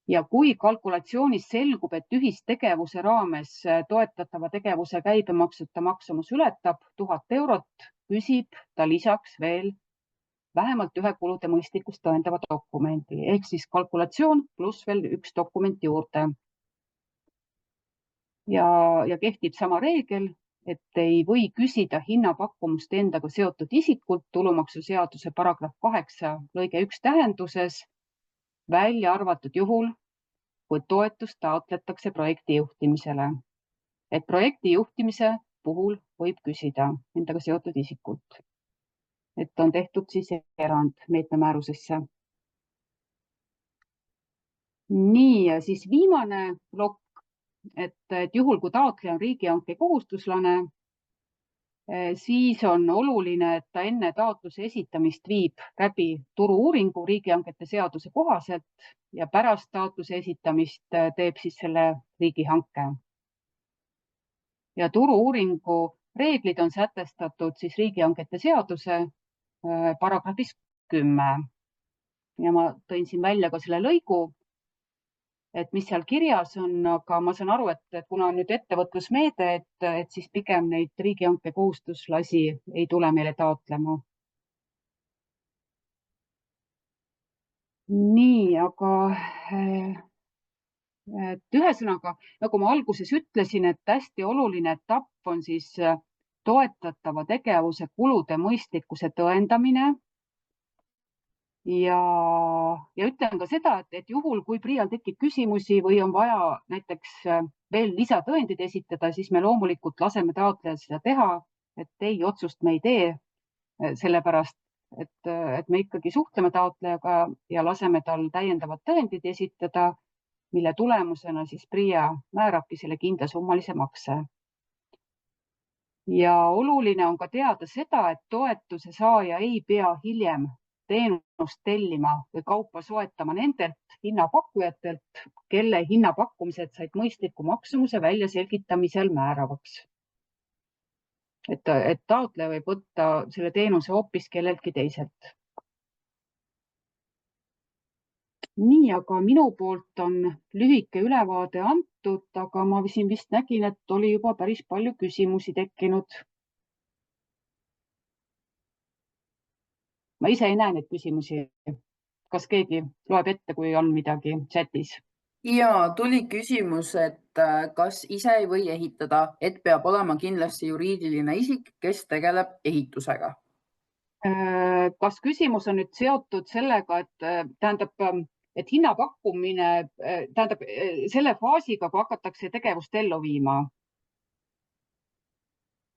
Ja kui kalkulatsioonis selgub, et ühistegevuse raames toetatava tegevuse käibemaksuta maksumus ületab 1000 eurot, küsib ta lisaks veel vähemalt ühe kulude mõistlikkust tõendava dokumendi, ehk siis kalkulatsioon pluss veel üks dokument juurde. Ja kehtib sama reegel, et ei või küsida hinnapakkumust endaga seotud isikult tulumaksuseaduse paragrahv 8 lõige 1 tähenduses, välja arvatud juhul, kui toetust taotletakse projekti juhtimisele. Et projekti juhtimise puhul võib küsida endaga seotud isikult. Et on tehtud siis erand meetme määrusesse. Nii, ja siis viimane plokk, et juhul, kui taotleja on riigihanke kohustuslane, siis on oluline, et ta enne taotluse esitamist viib läbi turu-uuringu riigihangete seaduse kohaselt ja pärast taotluse esitamist teeb siis selle riigihanke. Ja turu-uuringu reeglid on sätestatud siis riigihangete seaduse paragrahvis 10. Ja ma tõin siin välja ka selle lõigu, et mis seal kirjas on, aga ma saan aru, et kuna on nüüd ettevõtlusmeede, et siis pigem neid riigihanke kohustuslasi ei tule meile taotlema. Nii, aga ühesõnaga, nagu ma alguses ütlesin, et hästi oluline etapp on siis toetatava tegevuse kulude mõistlikkuse tõendamine. Ja ütlen ka seda, et juhul, kui PRIA-l tekib küsimusi või on vaja näiteks veel lisatõendid esitada, siis me loomulikult laseme taotlejal seda teha, et ei, otsust me ei tee, sellepärast, et me ikkagi suhtleme taotlejaga ja laseme tal täiendavad tõendid esitada, mille tulemusena siis PRIA määrabki selle kindlasummalise makse. Ja oluline on ka teada seda, et toetuse saaja ei pea hiljem teenust tellima või kaupa soetama nendelt hinnapakkujatelt, kelle hinnapakkumised said mõistliku maksumuse väljaselgitamisel määravaks. Et taotleja võib võtta selle teenuse hoopis kelleltki teiselt. Nii, aga minu poolt on lühike ülevaade antud, aga ma siin vist nägin, et oli juba päris palju küsimusi tekkinud. Ma ise ei näe neid küsimusi. kas keegi loeb ette, kui on midagi chatis? Ja tuli küsimus, et kas ise ei või ehitada, et peab olema kindlasti juriidiline isik, kes tegeleb ehitusega. Kas küsimus on nüüd seotud sellega, et hinnapakkumine, tähendab selle faasiga, kui hakatakse tegevust ellu viima?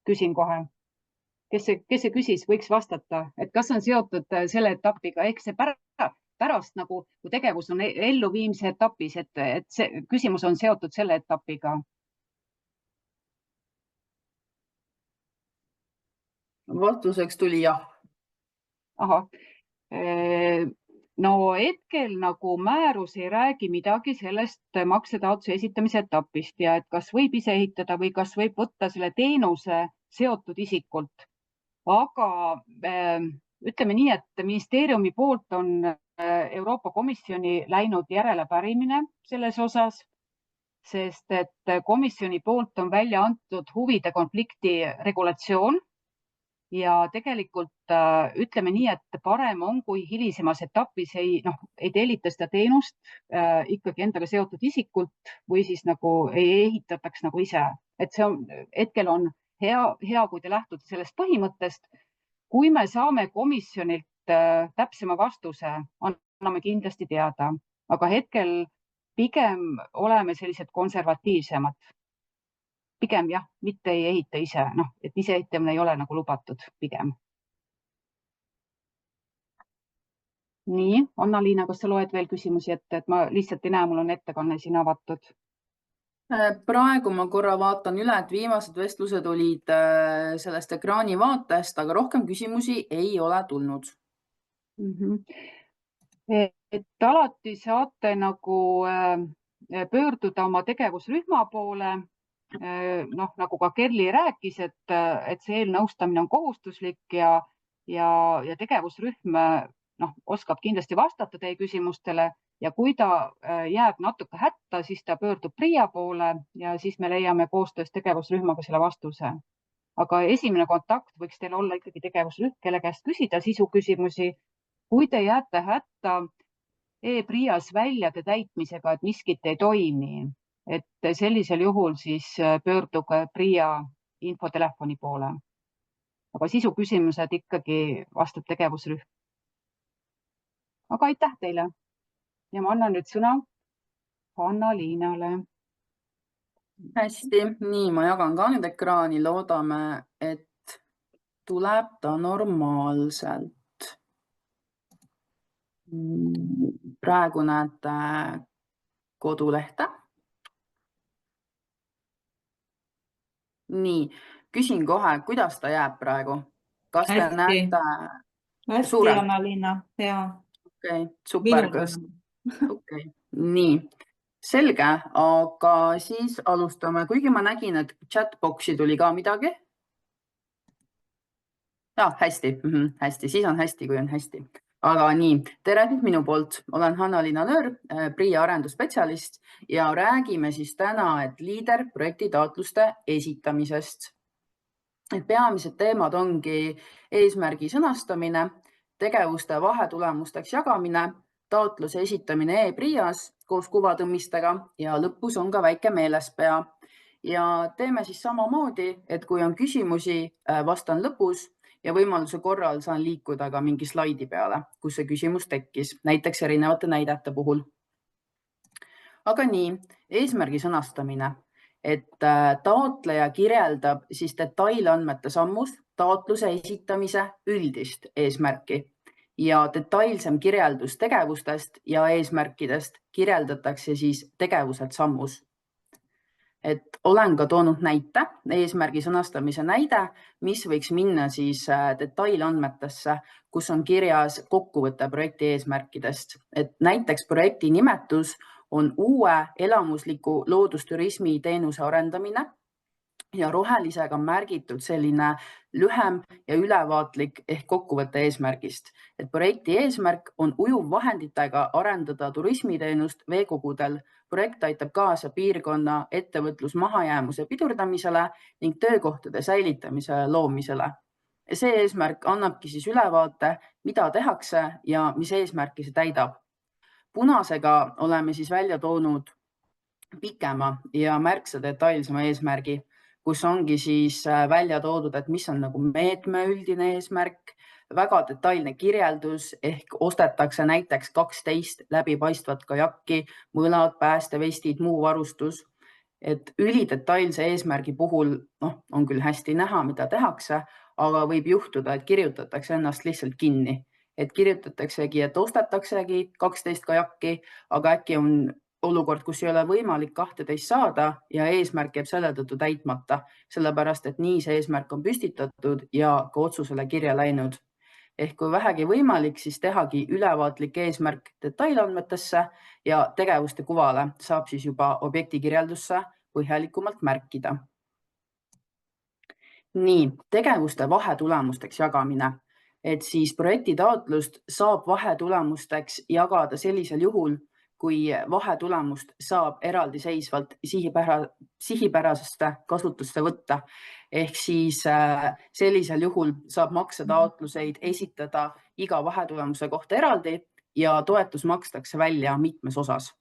Küsin kohe. Kes see küsis, võiks vastata, et kas on seotud selle etapiga, ehk see pärast nagu, kui tegevus on elluviimise etapis, et see küsimus on seotud selle etapiga. Vastuseks tuli jah. Ahah. No hetkel nagu määrus ei räägi midagi sellest maksetaotluse esitamise etapist ja et kas võib ise ehitada või kas võib võtta selle teenuse seotud isikult. Aga ütleme nii, et ministeeriumi poolt on Euroopa Komisjoni läinud järelepärimine selles osas, sest et komisjoni poolt on välja antud huvide konflikti regulatsioon ja tegelikult ütleme nii, et parem on, kui hilisemas etapis ei tellita seda teenust ikkagi endaga seotud isikult või siis nagu ei ehitataks nagu ise. Et see on, hetkel on hea, kui te lähtute sellest põhimõttest. Kui me saame komisjonilt täpsema vastuse, anname kindlasti teada, aga hetkel pigem oleme sellised konservatiivsemad. Pigem jah, mitte ei ehita ise, et ise ehitamine ei ole nagu lubatud pigem. Nii, Anna-Liina, kas sa loed veel küsimusi ette, et ma lihtsalt ei näe, mul on ettekanne siin avatud. Praegu ma korra vaatan üle, et viimased vestlused olid sellest ekraani vaatest, aga rohkem küsimusi ei ole tulnud. Et alati saate nagu pöörduda oma tegevusrühma poole. Nagu ka Kerli rääkis, et see eelnõustamine on kohustuslik ja tegevusrühm oskab kindlasti vastata teie küsimustele ja kui ta jääb natuke hätta, siis ta pöördub PRIA poole ja siis me leiame koostöös tegevusrühmaga selle vastuse. Aga esimene kontakt võiks teil olla ikkagi tegevusrühm, kelle käest küsida sisuküsimusi. Kui te jääte hätta e-PRIAs väljade täitmisega, et miskit ei toimi, et sellisel juhul siis pöörduge PRIA infotelefoni poole. Aga sisuküsimused ikkagi vastab tegevusrühm. Aga aitäh teile ja ma annan nüüd sõna Anna-Liinale. Hästi, nii ma jagan ka nüüd ekraani, loodame, et tuleb ta normaalselt. Praegu näete kodulehte. Nii, küsin kohe, kuidas ta jääb praegu? Kas te näete? Hästi, Anna-Liina, hea. Okei, super. Okay. Nii, selge, aga siis alustame, kuigi ma nägin, et chatboxi tuli ka midagi. Hästi, siis on hästi, kui on hästi. Aga nii, tere nüüd minu poolt. Olen Hanna-Liina Nöör, PRIA arendusspetsialist ja räägime siis täna, et liider projekti taotluste esitamisest. Peamised teemad ongi eesmärgi sõnastamine, tegevuste vahetulemusteks jagamine, taotluse esitamine e-PRIAs koos kuvatõmmistega ja lõpus on ka väike meelespea. Ja teeme siis samamoodi, et kui on küsimusi, vastan lõpus ja võimaluse korral saan liikuda ka mingi slaidi peale, kus see küsimus tekkis, näiteks erinevate näidete puhul. Aga nii, eesmärgi sõnastamine. Et taotleja kirjeldab siis detailandmete sammus taotluse esitamise üldist eesmärki ja detailsem kirjeldus tegevustest ja eesmärkidest kirjeldatakse siis tegevused sammus. Et olen ka toonud näite, eesmärgi sõnastamise näide, mis võiks minna siis detailandmetesse, kus on kirjas kokkuvõte projekti eesmärkidest. Et näiteks projekti nimetus on uue elamusliku loodusturismi teenuse arendamine ja rohelisega märgitud selline lühem ja ülevaatlik ehk kokkuvõtte eesmärgist. Et projekti eesmärk on ujuvvahenditega arendada turismiteenust veekogudel. Projekt aitab kaasa piirkonna ettevõtlus mahajäämuse pidurdamisele ning töökohtade säilitamisele loomisele. see eesmärk annabki siis ülevaate, mida tehakse ja mis eesmärki see täidab. Punasega oleme siis välja toonud pikema ja märksa detailsema eesmärgi, kus ongi siis välja toodud, et mis on nagu meetme üldine eesmärk, väga detailne kirjeldus ehk ostetakse näiteks 12 läbipaistvat kajakki, mõlad, päästevestid, muu varustus. Et ülidetailse eesmärgi puhul on küll hästi näha, mida tehakse, aga võib juhtuda, et kirjutatakse ennast lihtsalt kinni. Et kirjutataksegi, et ostetaksegi 12 kajakki, aga äkki on olukord, kus ei ole võimalik 12 saada ja eesmärk jääb selle tõttu täitmata, sellepärast et nii see eesmärk on püstitatud ja ka otsusele kirja läinud. Ehk kui vähegi võimalik, siis tehagi ülevaatlik eesmärk detailandmetesse ja tegevuste kuvale saab siis juba objekti kirjeldusse põhjalikumalt märkida. Nii, tegevuste vahetulemusteks jagamine. Et siis projekti taotlust saab vahetulemusteks jagada sellisel juhul, kui vahetulemust saab eraldiseisvalt sihipärasesse kasutusse võtta. Ehk siis sellisel juhul saab maksetaotluseid esitada iga vahetulemuse kohta eraldi ja toetus makstakse välja mitmes osas.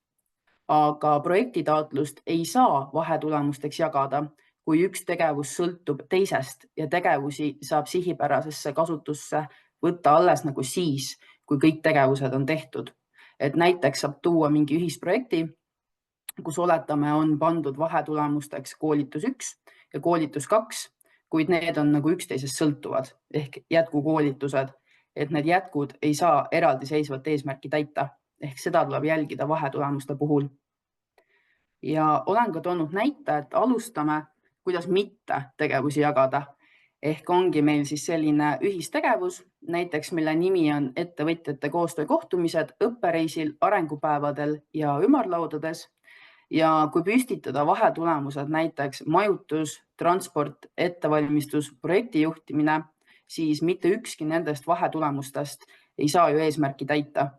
Aga projektitaotlust ei saa vahetulemusteks jagada, kui üks tegevus sõltub teisest ja tegevusi saab sihipärasesse kasutusse võtta alles nagu siis, kui kõik tegevused on tehtud. Et näiteks saab tuua mingi ühisprojekti, kus oletame on pandud vahetulemusteks koolitus 1 ja koolitus 2, kuid need on nagu üksteisest sõltuvad ehk jätkukoolitused, et need jätkud ei saa eraldiseisvat eesmärki täita. Ehk seda tuleb jälgida vahetulemuste puhul. Ja olen ka toonud näite, et alustame, kuidas mitte tegevusi jagada. Ehk ongi meil siis selline ühistegevus, näiteks mille nimi on ettevõtjate koostöökohtumised õppereisil, arengupäevadel ja ümarlaudades. Ja kui püstitada vahetulemused näiteks majutus, transport, ettevalmistus, projektijuhtimine, siis mitte ükski nendest vahetulemustest ei saa ju eesmärki täita.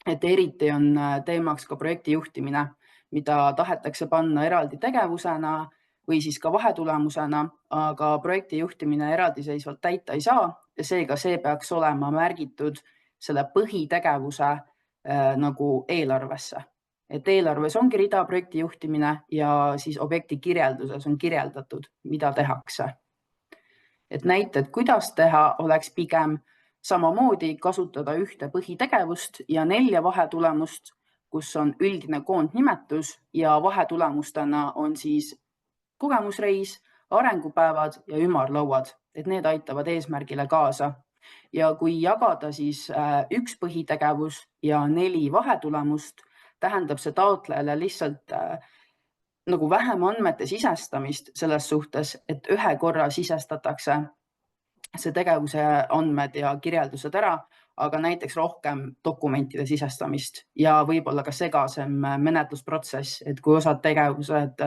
Et eriti on teemaks ka projektijuhtimine, mida tahetakse panna eraldi tegevusena või siis ka vahetulemusena, aga projekti juhtimine eraldiseisvalt täita ei saa. Seega see peaks olema märgitud selle põhitegevuse nagu eelarvesse. Et eelarves ongi rida projekti juhtimine ja siis objekti kirjelduses on kirjeldatud, mida tehakse. Et näited, kuidas teha, oleks pigem samamoodi kasutada ühte põhitegevust ja 4 vahetulemust, kus on üldine koondnimetus ja vahetulemustena on siis kogemusreis, arengupäevad ja ümarlauad, et need aitavad eesmärgile kaasa. Ja kui jagada siis üks põhitegevus ja 4 vahetulemust, tähendab see taotlejale lihtsalt nagu vähem andmete sisestamist selles suhtes, et ühe korra sisestatakse see tegevuse andmed ja kirjeldused ära, aga näiteks rohkem dokumentide sisestamist ja võib-olla ka segasem menetlusprotsess, et kui osad tegevused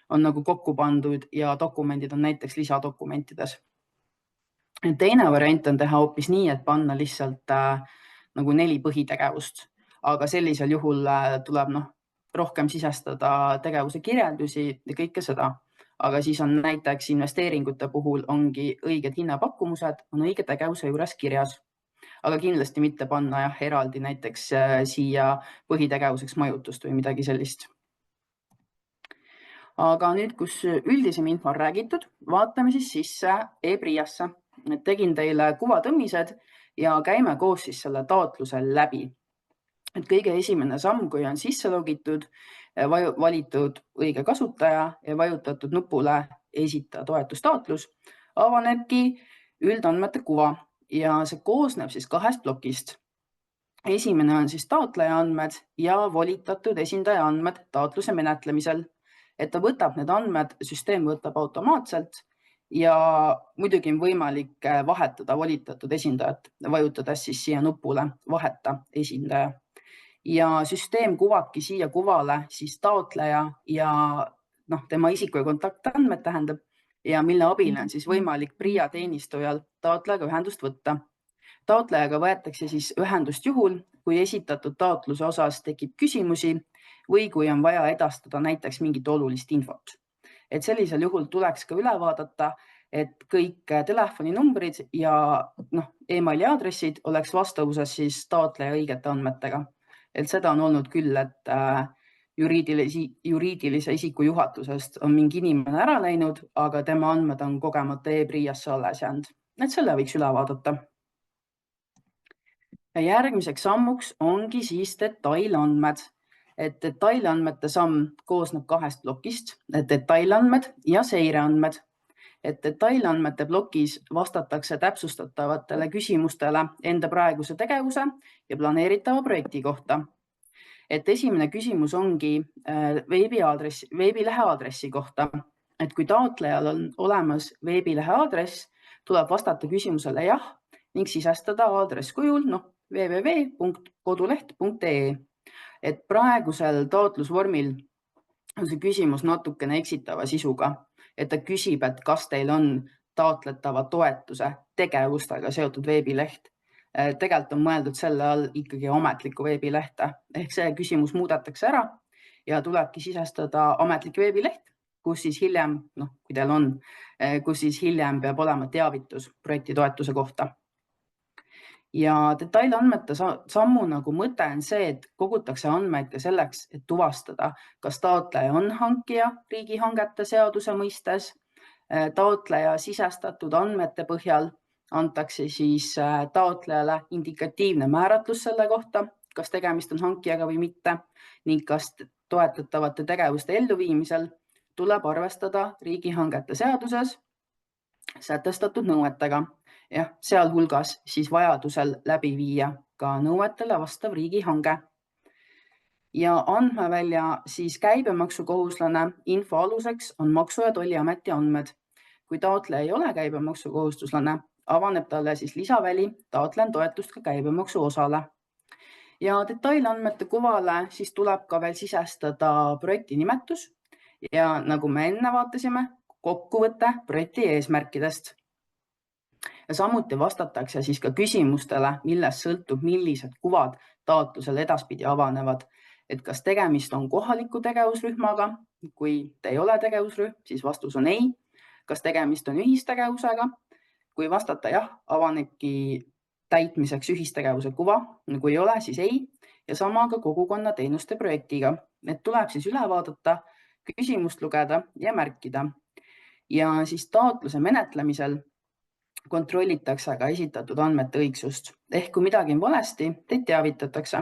on nagu kokku pandud ja dokumendid on näiteks lisadokumentides. Teine variant on teha hoopis nii, et panna lihtsalt nagu 4 põhitegevust, aga sellisel juhul tuleb rohkem sisestada tegevuse kirjeldusi ja kõike seda. Aga siis on näiteks investeeringute puhul ongi õiged hinnapakkumused, on õige tegevuse juures kirjas. Aga kindlasti mitte panna eraldi näiteks siia põhitegevuseks majutust või midagi sellist. Aga nüüd, kus üldisem info on räägitud, vaatame siis sisse e-PRIA-sse. Tegin teile kuvatõmmised ja käime koos siis selle taotluse läbi. Et kõige esimene samm, kui on sisse logitud, valitud õige kasutaja ja vajutatud nupule esita toetustaotlus, avanebki üldandmete kuva ja see koosneb siis 2 plokist. Esimene on siis taotleja andmed ja volitatud esindaja andmed taotluse menetlemisel, et ta võtab need andmed, süsteem võtab automaatselt ja muidugi on võimalik vahetada volitatud esindajat, vajutades siis siia nupule vaheta esindaja. Ja süsteem kuvabki siia kuvale siis taotleja ja tema isiku ja kontaktandmed tähendab ja mille abil on siis võimalik PRIA teenistujal taotlejaga ühendust võtta. Taotlejaga võetakse siis ühendust juhul, kui esitatud taotluse osas tekib küsimusi või kui on vaja edastada näiteks mingit olulist infot. et sellisel juhul tuleks ka üle vaadata, et kõik telefoninumbrid ja emaili aadressid oleks vastavuses siis taotleja õigete andmetega. Et seda on olnud küll, et juriidilise isiku juhatusest on mingi inimene ära läinud, aga tema andmed on kogemata e-PRIA-sse alles jäänud. Et selle võiks üle vaadata. Ja järgmiseks sammuks ongi siis detailandmed. Et detailandmete samm koosneb 2 plokist, detailandmed ja seireandmed. Et detailandmete plokis vastatakse täpsustatavatele küsimustele enda praeguse tegevuse ja planeeritava projekti kohta. Et esimene küsimus ongi veebilehe aadressi kohta. Et kui taotlejal on olemas veebilehe aadress, tuleb vastata küsimusele jah ning sisestada aadress kujul www.koduleht.ee. Et praegusel taotlusvormil on see küsimus natukene eksitava sisuga, et ta küsib, et kas teil on taotletava toetuse tegevustega seotud veebileht. Tegelikult on mõeldud selle all ikkagi ametlikku veebilehte, ehk see küsimus muudetakse ära ja tulebki sisestada ametlik veebileht, kus siis hiljem, kui teil on, kus siis hiljem peab olema teavitus projekti toetuse kohta. Ja detailandmete sammu mõte on see, et kogutakse andmeid ka selleks, et tuvastada, kas taotleja on hankija riigihangete seaduse mõistes. Taotleja sisestatud andmete põhjal antakse siis taotlejale indikatiivne määratlus selle kohta, kas tegemist on hankijaga või mitte ning kas toetatavate tegevuste elluviimisel tuleb arvestada riigihangete seaduses sätestatud nõuetega. Ja sealhulgas siis vajadusel läbi viia ka nõuetele vastav riigihange. Ja andmevälja siis käibemaksukohuslane info aluseks on Maksu- ja Tolliameti andmed. Kui taotleja ei ole käibemaksukohustuslane, avaneb talle siis lisaväli, taotlen toetust ka käibemaksu osale. Ja detailandmete kuvale siis tuleb ka veel sisestada projekti nimetus ja nagu me enne vaatasime, kokkuvõte projekti eesmärkidest. Ja samuti vastatakse siis ka küsimustele, millest sõltub, millised kuvad taotlusel edaspidi avanevad. Et kas tegemist on kohaliku tegevusrühmaga, kui te ei ole tegevusrühm, siis vastus on ei. Kas tegemist on ühistegevusega, kui vastata jah, avanebki täitmiseks ühistegevuse kuva, kui ei ole, siis ei. Ja sama ka kogukonna teenuste projektiga. Et tuleb siis üle vaadata, küsimust lugeda ja märkida. Ja siis taotluse menetlemisel kontrollitakse ka esitatud andmete õigsust. Ehk kui midagi on valesti, teid teavitatakse.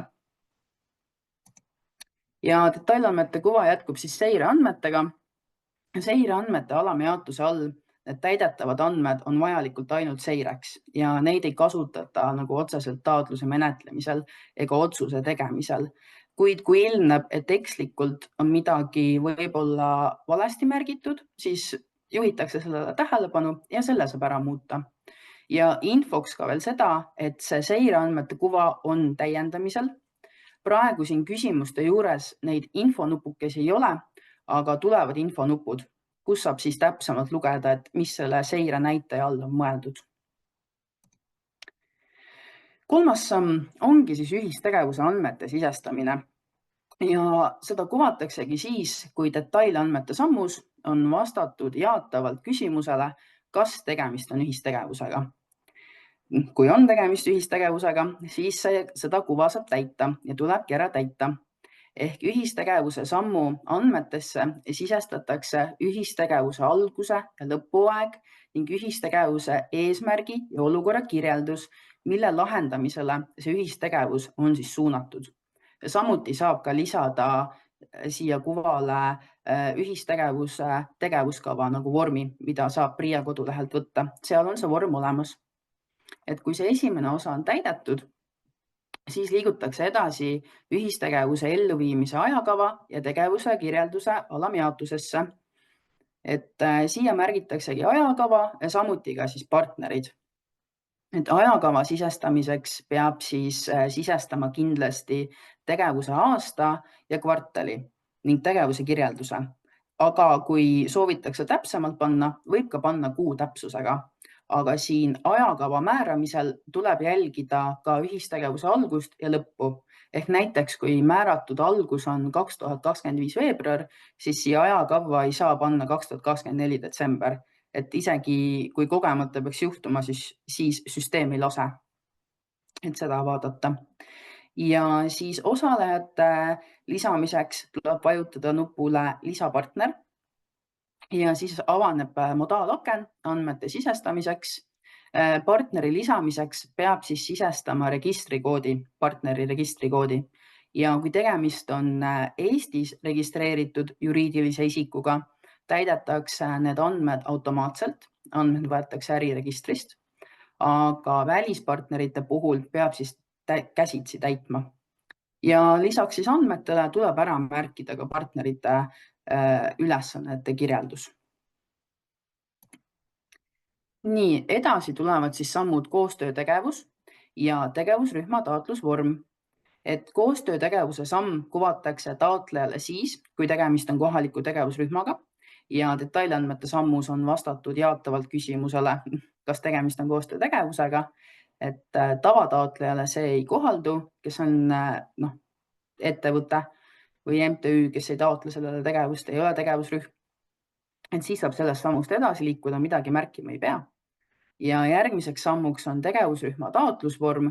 Ja detailandmete kuva jätkub siis seireandmetega. Seireandmete alamjaotuse all need täidetavad andmed on vajalikult ainult seireks ja neid ei kasutata otseselt taotluse menetlemisel ega otsuse tegemisel. Kuid kui ilmneb, et ekslikult on midagi võib-olla valesti märgitud, siis juhitakse sellele tähelepanu ja selle saab ära muuta. Ja infoks ka veel seda, et see seireandmete kuva on täiendamisel. Praegu siin küsimuste juures neid infonupukesi ei ole, aga tulevad infonupud, kus saab siis täpsemalt lugeda, et mis selle seire näitaja all on mõeldud. Kolmas samm ongi siis ühistegevuse andmete sisestamine. Ja seda kuvataksegi siis, kui detailandmete sammus on vastatud jaatavalt küsimusele, kas tegemist on ühistegevusega. Kui on tegemist ühistegevusega, siis seda kuva saab täita ja tulebki ära täita. Ehk ühistegevuse sammu andmetesse sisestatakse ühistegevuse alguse ja lõpuaeg ning ühistegevuse eesmärgi ja olukorra kirjeldus, mille lahendamisele see ühistegevus on siis suunatud. Ja samuti saab ka lisada siia kuvale ühistegevuse tegevuskava vormi, mida saab PRIA kodulehelt võtta. Seal on see vorm olemas. Et kui see esimene osa on täidetud, siis liigutakse edasi ühistegevuse elluviimise ajakava ja tegevuse kirjelduse alamjaotusesse. Et siia märgitaksegi ajakava ja samuti ka siis partnerid. Et ajakava sisestamiseks peab siis sisestama kindlasti tegevuse aasta ja kvartali ning tegevuse kirjelduse. Aga kui soovitakse täpsemalt panna, võib ka panna kuu täpsusega. Aga siin ajakava määramisel tuleb jälgida ka ühistegevuse algust ja lõppu. Ehk näiteks, kui määratud algus on 2025 veebruar, siis siia ajakavva ei saa panna 2024 detsember. Et isegi kui kogemata peaks juhtuma, siis süsteem ei lase. Et seda vaadata. Ja siis osalejate lisamiseks tuleb vajutada nupule lisapartner ja siis avaneb modaalaken andmete sisestamiseks. Partneri lisamiseks peab siis sisestama partneri registrikoodi. Ja kui tegemist on Eestis registreeritud juriidilise isikuga, täidetakse need andmed automaatselt, andmed võetakse äriregistrist, aga välispartnerite puhul peab siis käsitsi täitma. Ja lisaks siis andmetele tuleb ära märkida ka partnerite ülesannete kirjeldus. Nii, edasi tulevad siis sammud koostöötegevus ja tegevusrühma taotlusvorm. Et koostöötegevuse samm kuvatakse taotlejale siis, kui tegemist on kohaliku tegevusrühmaga ja detailandmete sammus on vastatud jaatavalt küsimusele, kas tegemist on koostöötegevusega. Et tavataotlejale see ei kohaldu, kes on ettevõte või MTÜ, kes ei taotle sellele tegevust, ei ole tegevusrühm. Et siis saab sellest sammust edasi liikuda, midagi märkima ei pea. Ja järgmiseks sammuks on tegevusrühma taotlusvorm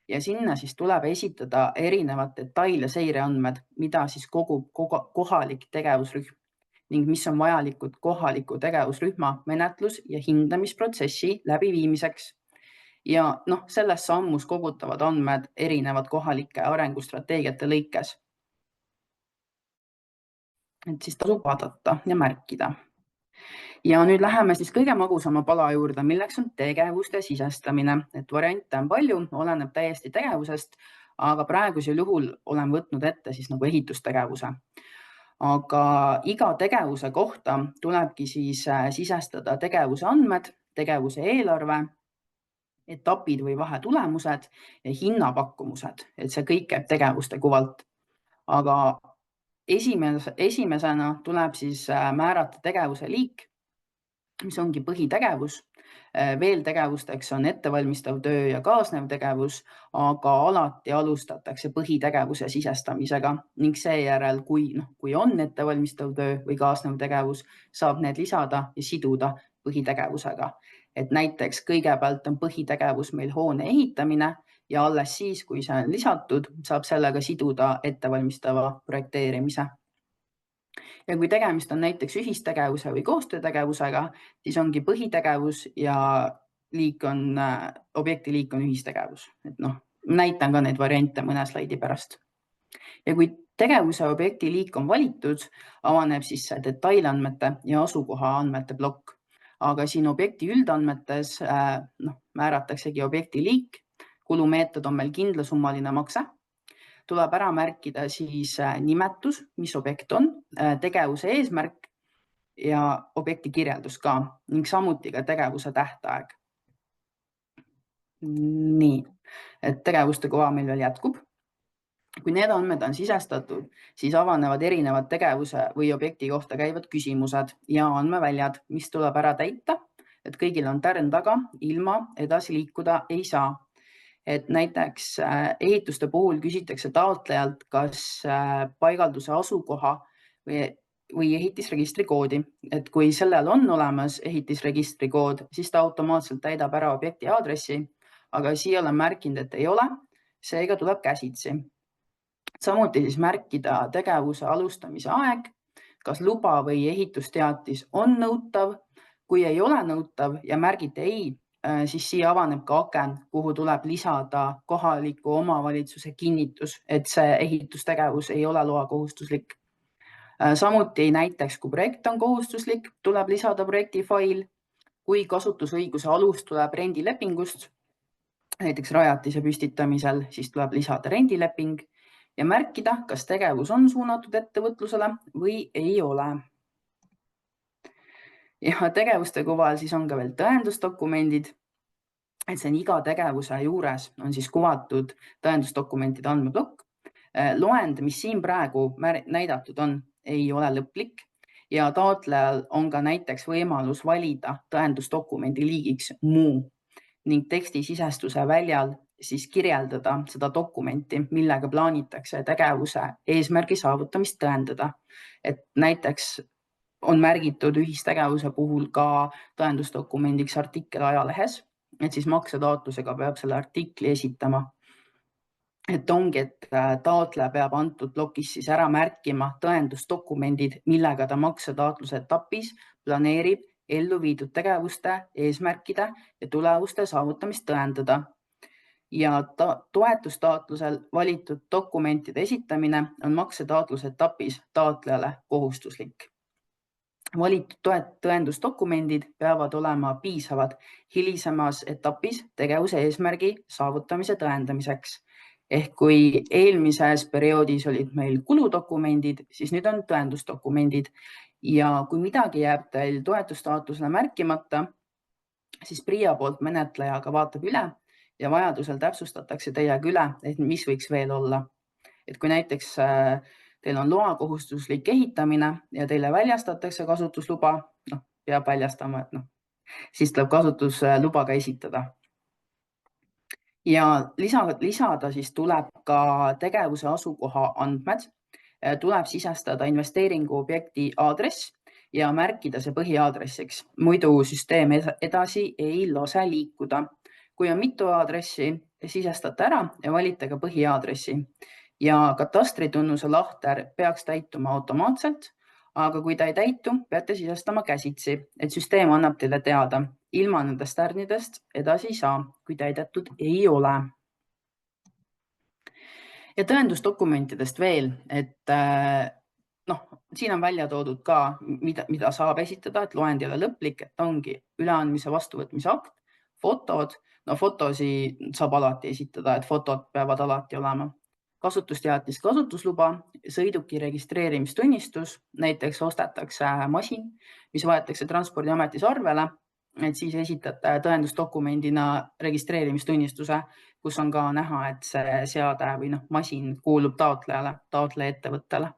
ja sinna siis tuleb esitada erinevad detail- ja seireandmed, mida siis kogub kohalik tegevusrühm ning mis on vajalikud kohaliku tegevusrühma menetlus- ja hindamisprotsessi läbiviimiseks. Ja selles sammus kogutavad andmed erinevad kohalike arengustrateegiate lõikes. Et siis tasub vaadata ja märkida. Ja nüüd läheme siis kõige magusama pala juurde, milleks on tegevuste sisestamine. Et variante on palju, oleneb täiesti tegevusest, aga praegusel juhul olen võtnud ette siis nagu ehitustegevuse. Aga iga tegevuse kohta tulebki siis sisestada tegevuse andmed, tegevuse eelarve, etapid või vahetulemused ja hinnapakkumused, et see kõik käib tegevuste kuvalt. Aga esimesena tuleb siis määrata tegevuse liik, mis ongi põhitegevus. Veel tegevusteks on ettevalmistav töö ja kaasnev tegevus, aga alati alustatakse põhitegevuse sisestamisega ning seejärel, kui on ettevalmistav töö või kaasnev tegevus, saab need lisada ja siduda põhitegevusega. Et näiteks kõigepealt on põhitegevus meil hoone ehitamine ja alles siis, kui see on lisatud, saab sellega siduda ettevalmistava projekteerimise. Ja kui tegemist on näiteks ühistegevuse või koostöötegevusega, siis ongi põhitegevus ja objekti liik on ühistegevus. Et näitan ka neid variante mõne slaidi pärast. Ja kui tegevuse objekti liik on valitud, avaneb siis detailandmete ja asukoha andmete plokk. Aga siin objekti üldandmetes määrataksegi objekti liik, kulumeetod on meil kindlasummaline makse. Tuleb ära märkida siis nimetus, mis objekt on, tegevuse eesmärk ja objekti kirjeldus ka ning samuti ka tegevuse tähtaeg. Nii, et tegevuste kova meil veel jätkub. Kui need andmed on sisestatud, siis avanevad erinevad tegevuse või objekti kohta käivad küsimused ja andmeväljad, mis tuleb ära täita, et kõigil on tärn taga, ilma edasi liikuda ei saa. Et näiteks ehituste puhul küsitakse taotlejalt, kas paigalduse asukoha või ehitisregistri koodi. Et kui sellel on olemas ehitisregistri kood, siis ta automaatselt täidab ära objekti aadressi, aga siia olen märkinud, et ei ole, seega tuleb käsitsi. Samuti siis märkida tegevuse alustamise aeg, kas luba või ehitusteatis on nõutav. Kui ei ole nõutav ja märgite ei, siis siia avaneb ka aken, kuhu tuleb lisada kohaliku omavalitsuse kinnitus, et see ehitustegevus ei ole loakohustuslik. Samuti näiteks, kui projekt on kohustuslik, tuleb lisada projektifail. Kui kasutusõiguse alus tuleb rendilepingust, näiteks rajatise püstitamisel, siis tuleb lisada rendileping ja märkida, kas tegevus on suunatud ettevõtlusele või ei ole. Ja tegevuste kuval siis on ka veel tõendusdokumendid, et see on iga tegevuse juures on siis kuvatud tõendusdokumentide andmeplokk. Loend, mis siin praegu näidatud on, ei ole lõplik ja taotlejal on ka näiteks võimalus valida tõendusdokumendi liigiks muu ning teksti sisestuse väljal siis kirjeldada seda dokumenti, millega plaanitakse tegevuse eesmärgi saavutamist tõendada. Et näiteks on märgitud ühistegevuse puhul ka tõendusdokumendiks artikkel ajalehes, et siis maksetaotlusega peab selle artikli esitama. Et ongi, et taotleja peab antud plokis siis ära märkima tõendusdokumendid, millega ta maksetaotluse etapis planeerib ellu viidud tegevuste, eesmärkide ja tulemuste saavutamist tõendada. Ja toetustaotlusel valitud dokumentide esitamine on maksetaotluse etapis taotlejale kohustuslik. Valitud tõendusdokumendid peavad olema piisavad hilisemas etapis tegevuse eesmärgi saavutamise tõendamiseks. Ehk kui eelmises perioodis olid meil kuludokumendid, siis nüüd on tõendusdokumendid. Ja kui midagi jääb teil toetustaotlusele märkimata, siis PRIA poolt menetlejaga vaatab üle ja vajadusel täpsustatakse teiega üle, et mis võiks veel olla. Et kui näiteks teil on loakohustuslik ehitamine ja teile väljastatakse kasutusluba, peab väljastama, siis tuleb kasutusluba ka esitada. Ja lisada siis tuleb ka tegevuse asukoha andmed, tuleb sisestada investeeringu objekti aadress ja märkida see põhiaadressiks, muidu süsteem edasi ei lase liikuda. Kui on mitu aadressi, sisestate ära ja valite ka põhiaadressi. Ja katastritunnuse lahter peaks täituma automaatselt, aga kui ta ei täitu, peate sisestama käsitsi, et süsteem annab teile teada. Ilma nendest tärnidest edasi ei saa, kui täidetud ei ole. Ja tõendusdokumentidest veel, et siin on välja toodud ka, mida saab esitada, et loend ei ole lõplik, et ongi üleandmise vastuvõtmise akt, fotod, fotosi saab alati esitada, et fotod peavad alati olema. Kasutusteatis, kasutusluba, sõiduki registreerimistunnistus, näiteks ostetakse masin, mis võetakse Transpordiametis arvele, et siis esitate tõendusdokumendina registreerimistunnistuse, kus on ka näha, et see seade või masin kuulub taotlejale, taotleja ettevõttele.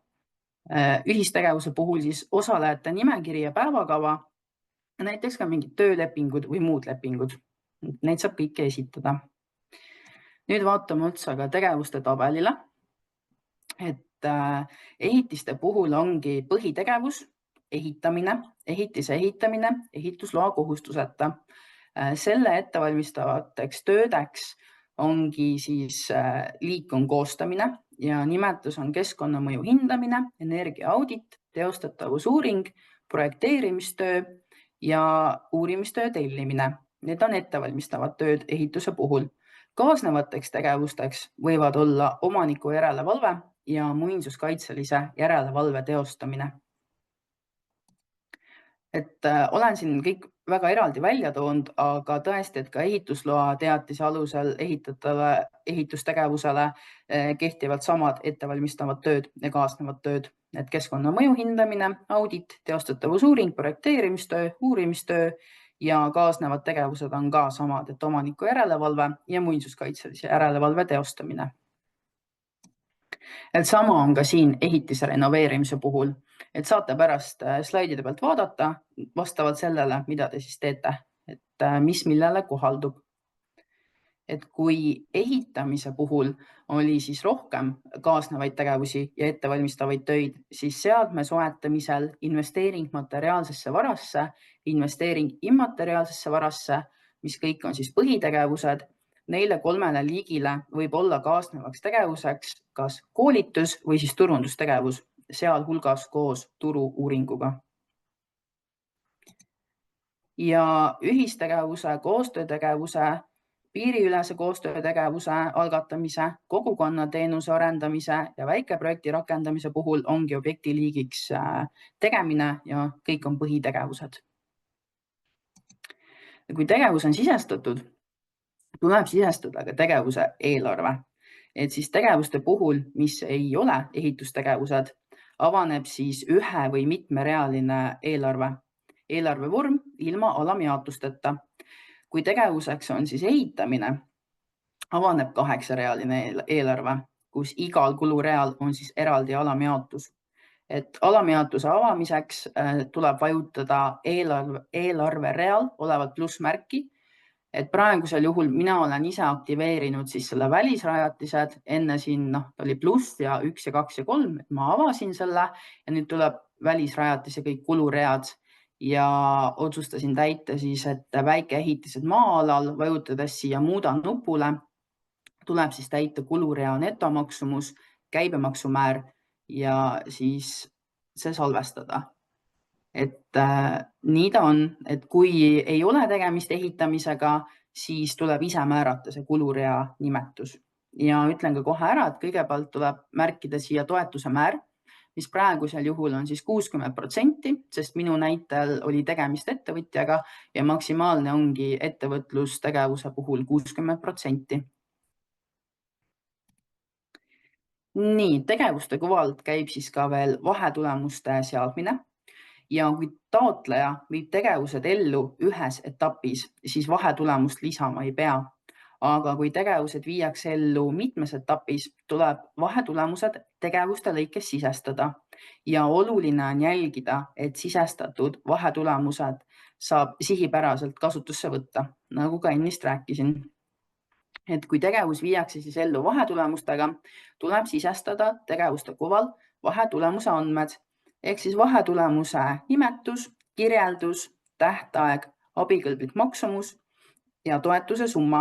Ühistegevuse puhul siis osalejate nimekiri ja päevakava, näiteks ka mingid töölepingud või muud lepingud. Neid saab kõike esitada. Nüüd vaatame otsa ka tegevuste tabelile, et ehitiste puhul ongi põhitegevus, ehitamine, ehitise ehitamine, ehitusloa kohustuseta. Selle ettevalmistavateks töödeks ongi siis liik on koostamine ja nimetus on keskkonnamõju hindamine, energiaaudit, teostatavusuuring, projekteerimistöö ja uurimistöö tellimine. Need on ettevalmistavad tööd ehituse puhul. Kaasnevateks tegevusteks võivad olla omaniku järelevalve ja muinsuskaitselise järelevalve teostamine. Et olen siin kõik väga eraldi välja toonud, aga tõesti, et ka ehitusloa teatise alusel ehitatavale ehitustegevusele kehtivad samad ettevalmistavad tööd ja kaasnevad tööd. Et keskkonnamõju hindamine, audit, teostatavusuuring, projekteerimistöö, uurimistöö ja kaasnevad tegevused on ka samad, et omaniku järelevalve ja muinsuskaitselise järelevalve teostamine. Et sama on ka siin ehitise renoveerimise puhul, et saate pärast slaidide pealt vaadata vastavalt sellele, mida te siis teete, et mis millele kohaldub. Et kui ehitamise puhul oli siis rohkem kaasnevaid tegevusi ja ettevalmistavaid töid, siis seadme soetamisel investeering materiaalsesse varasse, investeering immateriaalsesse varasse, mis kõik on siis põhitegevused, neile 3 liigile võib olla kaasnevaks tegevuseks kas koolitus või siis turundustegevus, sealhulgas koos turu-uuringuga. Ja ühistegevuse, koostöötegevuse, piiriülese koostöötegevuse algatamise, kogukonnateenuse arendamise ja väikeprojekti rakendamise puhul ongi objekti liigiks tegemine ja kõik on põhitegevused. Kui tegevus on sisestatud, tuleb sisestada ka tegevuse eelarve. Et siis tegevuste puhul, mis ei ole ehitustegevused, avaneb siis ühe või mitmerealine eelarve. Eelarve vorm ilma alamjaotusteta. Kui tegevuseks on siis ehitamine, avaneb 8-realine eelarve, kus igal kulureal on siis eraldi alamjaotus. Et alamjaotuse avamiseks tuleb vajutada eelarve real olevat plussmärki et praegusel juhul mina olen ise aktiveerinud siis selle välisrajatised, enne siin oli pluss ja 1 ja 2 ja 3, et ma avasin selle ja nüüd tuleb välisrajatise kõik kuluread ja otsustasin täita siis, et väikeehitised maa-alal, vajutades siia muuda nupule, tuleb siis täita kulurea netomaksumus, käibemaksumäär ja siis see salvestada. Et nii ta on, et kui ei ole tegemist ehitamisega, siis tuleb ise määrata see kulurea nimetus. Ja ütlen ka kohe ära, et kõigepealt tuleb märkida siia toetuse määr, mis praegusel juhul on siis 60%, sest minu näitel oli tegemist ettevõtjaga ja maksimaalne ongi ettevõtlustegevuse puhul 60%. Nii, tegevuste kuvalt käib siis ka veel vahetulemuste seadmine. Ja kui taotleja viib tegevused ellu ühes etapis, siis vahetulemust lisama ei pea. Aga kui tegevused viiakse ellu mitmes etapis, tuleb vahetulemused tegevuste lõikes sisestada. Ja oluline on jälgida, et sisestatud vahetulemused saab sihipäraselt kasutusse võtta, nagu ka ennist rääkisin. Et kui tegevus viiakse siis ellu vahetulemustega, tuleb sisestada tegevuste kuval vahetulemuse andmed. Ehk siis vahetulemuse nimetus, kirjeldus, tähtaeg, abikõlblik maksumus ja toetuse summa.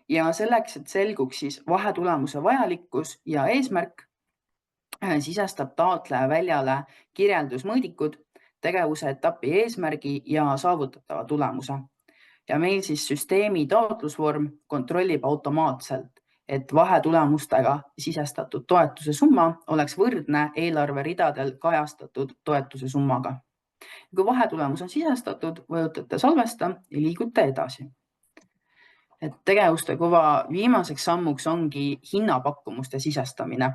Ja selleks, et selguks siis vahetulemuse vajalikkus ja eesmärk, sisestab taotleja väljale kirjeldusmõõdikud, tegevuse etapi eesmärgi ja saavutatava tulemuse. Ja meil siis süsteemi taotlusvorm kontrollib automaatselt, et vahetulemustega sisestatud toetuse summa oleks võrdne eelarveridadel kajastatud toetuse summaga. Kui vahetulemus on sisestatud, vajutate salvesta ja liigute edasi. Et tegevuste kuva viimaseks sammuks ongi hinnapakkumuste sisestamine.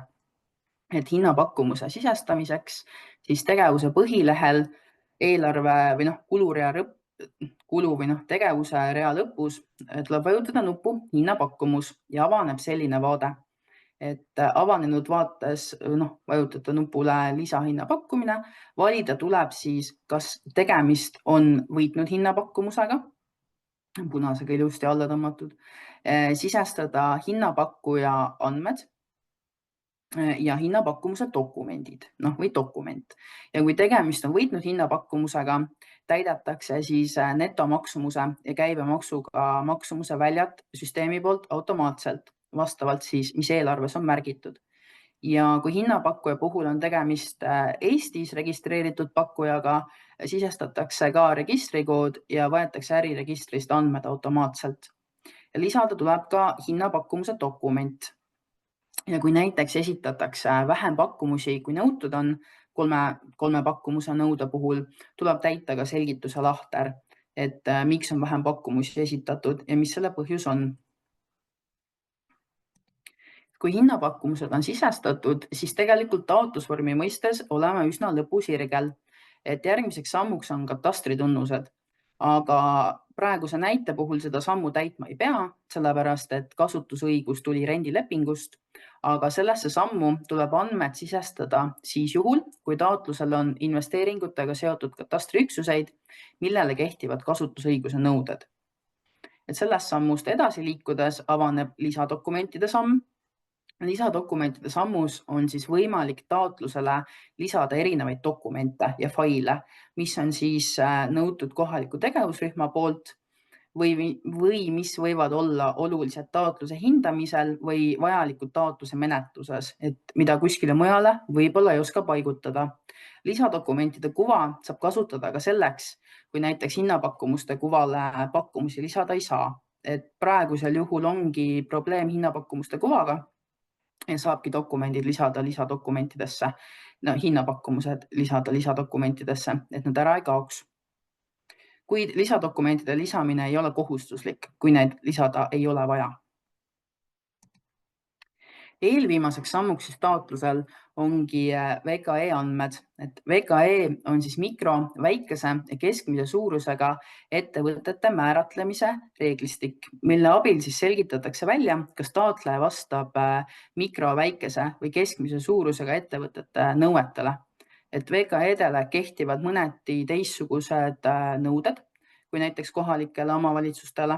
Et hinnapakkumuse sisestamiseks siis tegevuse põhilehel eelarve või kulurea kulu või tegevuse rea lõpus tuleb vajutada nuppu hinnapakkumus ja avaneb selline vaade. Et avanenud vaates vajutada nupule lisahinna pakkumine, valida tuleb siis, kas tegemist on võitnud hinnapakkumusega, punasega ilusti alla tõmmatud, sisestada hinnapakkuja andmed ja hinnapakkumuse dokumendid või dokument. Ja kui tegemist on võitnud hinnapakkumusega, täidetakse siis netomaksumuse ja käibemaksuga maksumuse väljad süsteemi poolt automaatselt, vastavalt siis, mis eelarves on märgitud. Ja kui hinnapakkuja puhul on tegemist Eestis registreeritud pakkujaga, sisestatakse ka registrikood ja võetakse äriregistrist andmed automaatselt. Ja lisada tuleb ka hinnapakkumuse dokument. Ja kui näiteks esitatakse vähem pakkumusi, kui nõutud on, kolme pakkumuse nõude puhul, tuleb täita ka selgituse lahter, et miks on vähem pakkumusi esitatud ja mis selle põhjus on. Kui hinnapakkumused on sisestatud, siis tegelikult taotlusvormi mõistes oleme üsna lõpusirgel, et järgmiseks sammuks on katastritunnused. Aga praeguse näite puhul seda sammu täitma ei pea, sellepärast et kasutusõigus tuli rendilepingust, aga sellesse sammu tuleb andmed sisestada siis juhul, kui taotlusel on investeeringutega seotud katastriüksuseid, millele kehtivad kasutusõiguse nõuded. Et sellest sammust edasi liikudes avaneb lisadokumentide samm. Lisadokumentide sammus on siis võimalik taotlusele lisada erinevaid dokumente ja faile, mis on siis nõutud kohaliku tegevusrühma poolt või mis võivad olla olulised taotluse hindamisel või vajalikud taotluse menetluses, et mida kuskile mujale võib-olla ei oska paigutada. Lisadokumentide kuva saab kasutada ka selleks, kui näiteks hinnapakkumuste kuvale pakkumusi lisada ei saa. Et praegusel juhul ongi probleem hinnapakkumuste kuvaga. Ja saabki dokumendid lisada lisadokumentidesse, hinnapakkumused lisada lisadokumentidesse, et nad ära ei kaoks. Kuid lisadokumentide lisamine ei ole kohustuslik, kui need lisada ei ole vaja. Eelviimaseks sammuks siis taotlusel ongi VKE andmed. Et VKE on siis mikro, väikese ja keskmise suurusega ettevõtete määratlemise reeglistik, mille abil siis selgitatakse välja, kas taotleja vastab mikro, väikese või keskmise suurusega ettevõtete nõuetele. Et VKE-dele kehtivad mõneti teistsugused nõuded kui näiteks kohalikele omavalitsustele.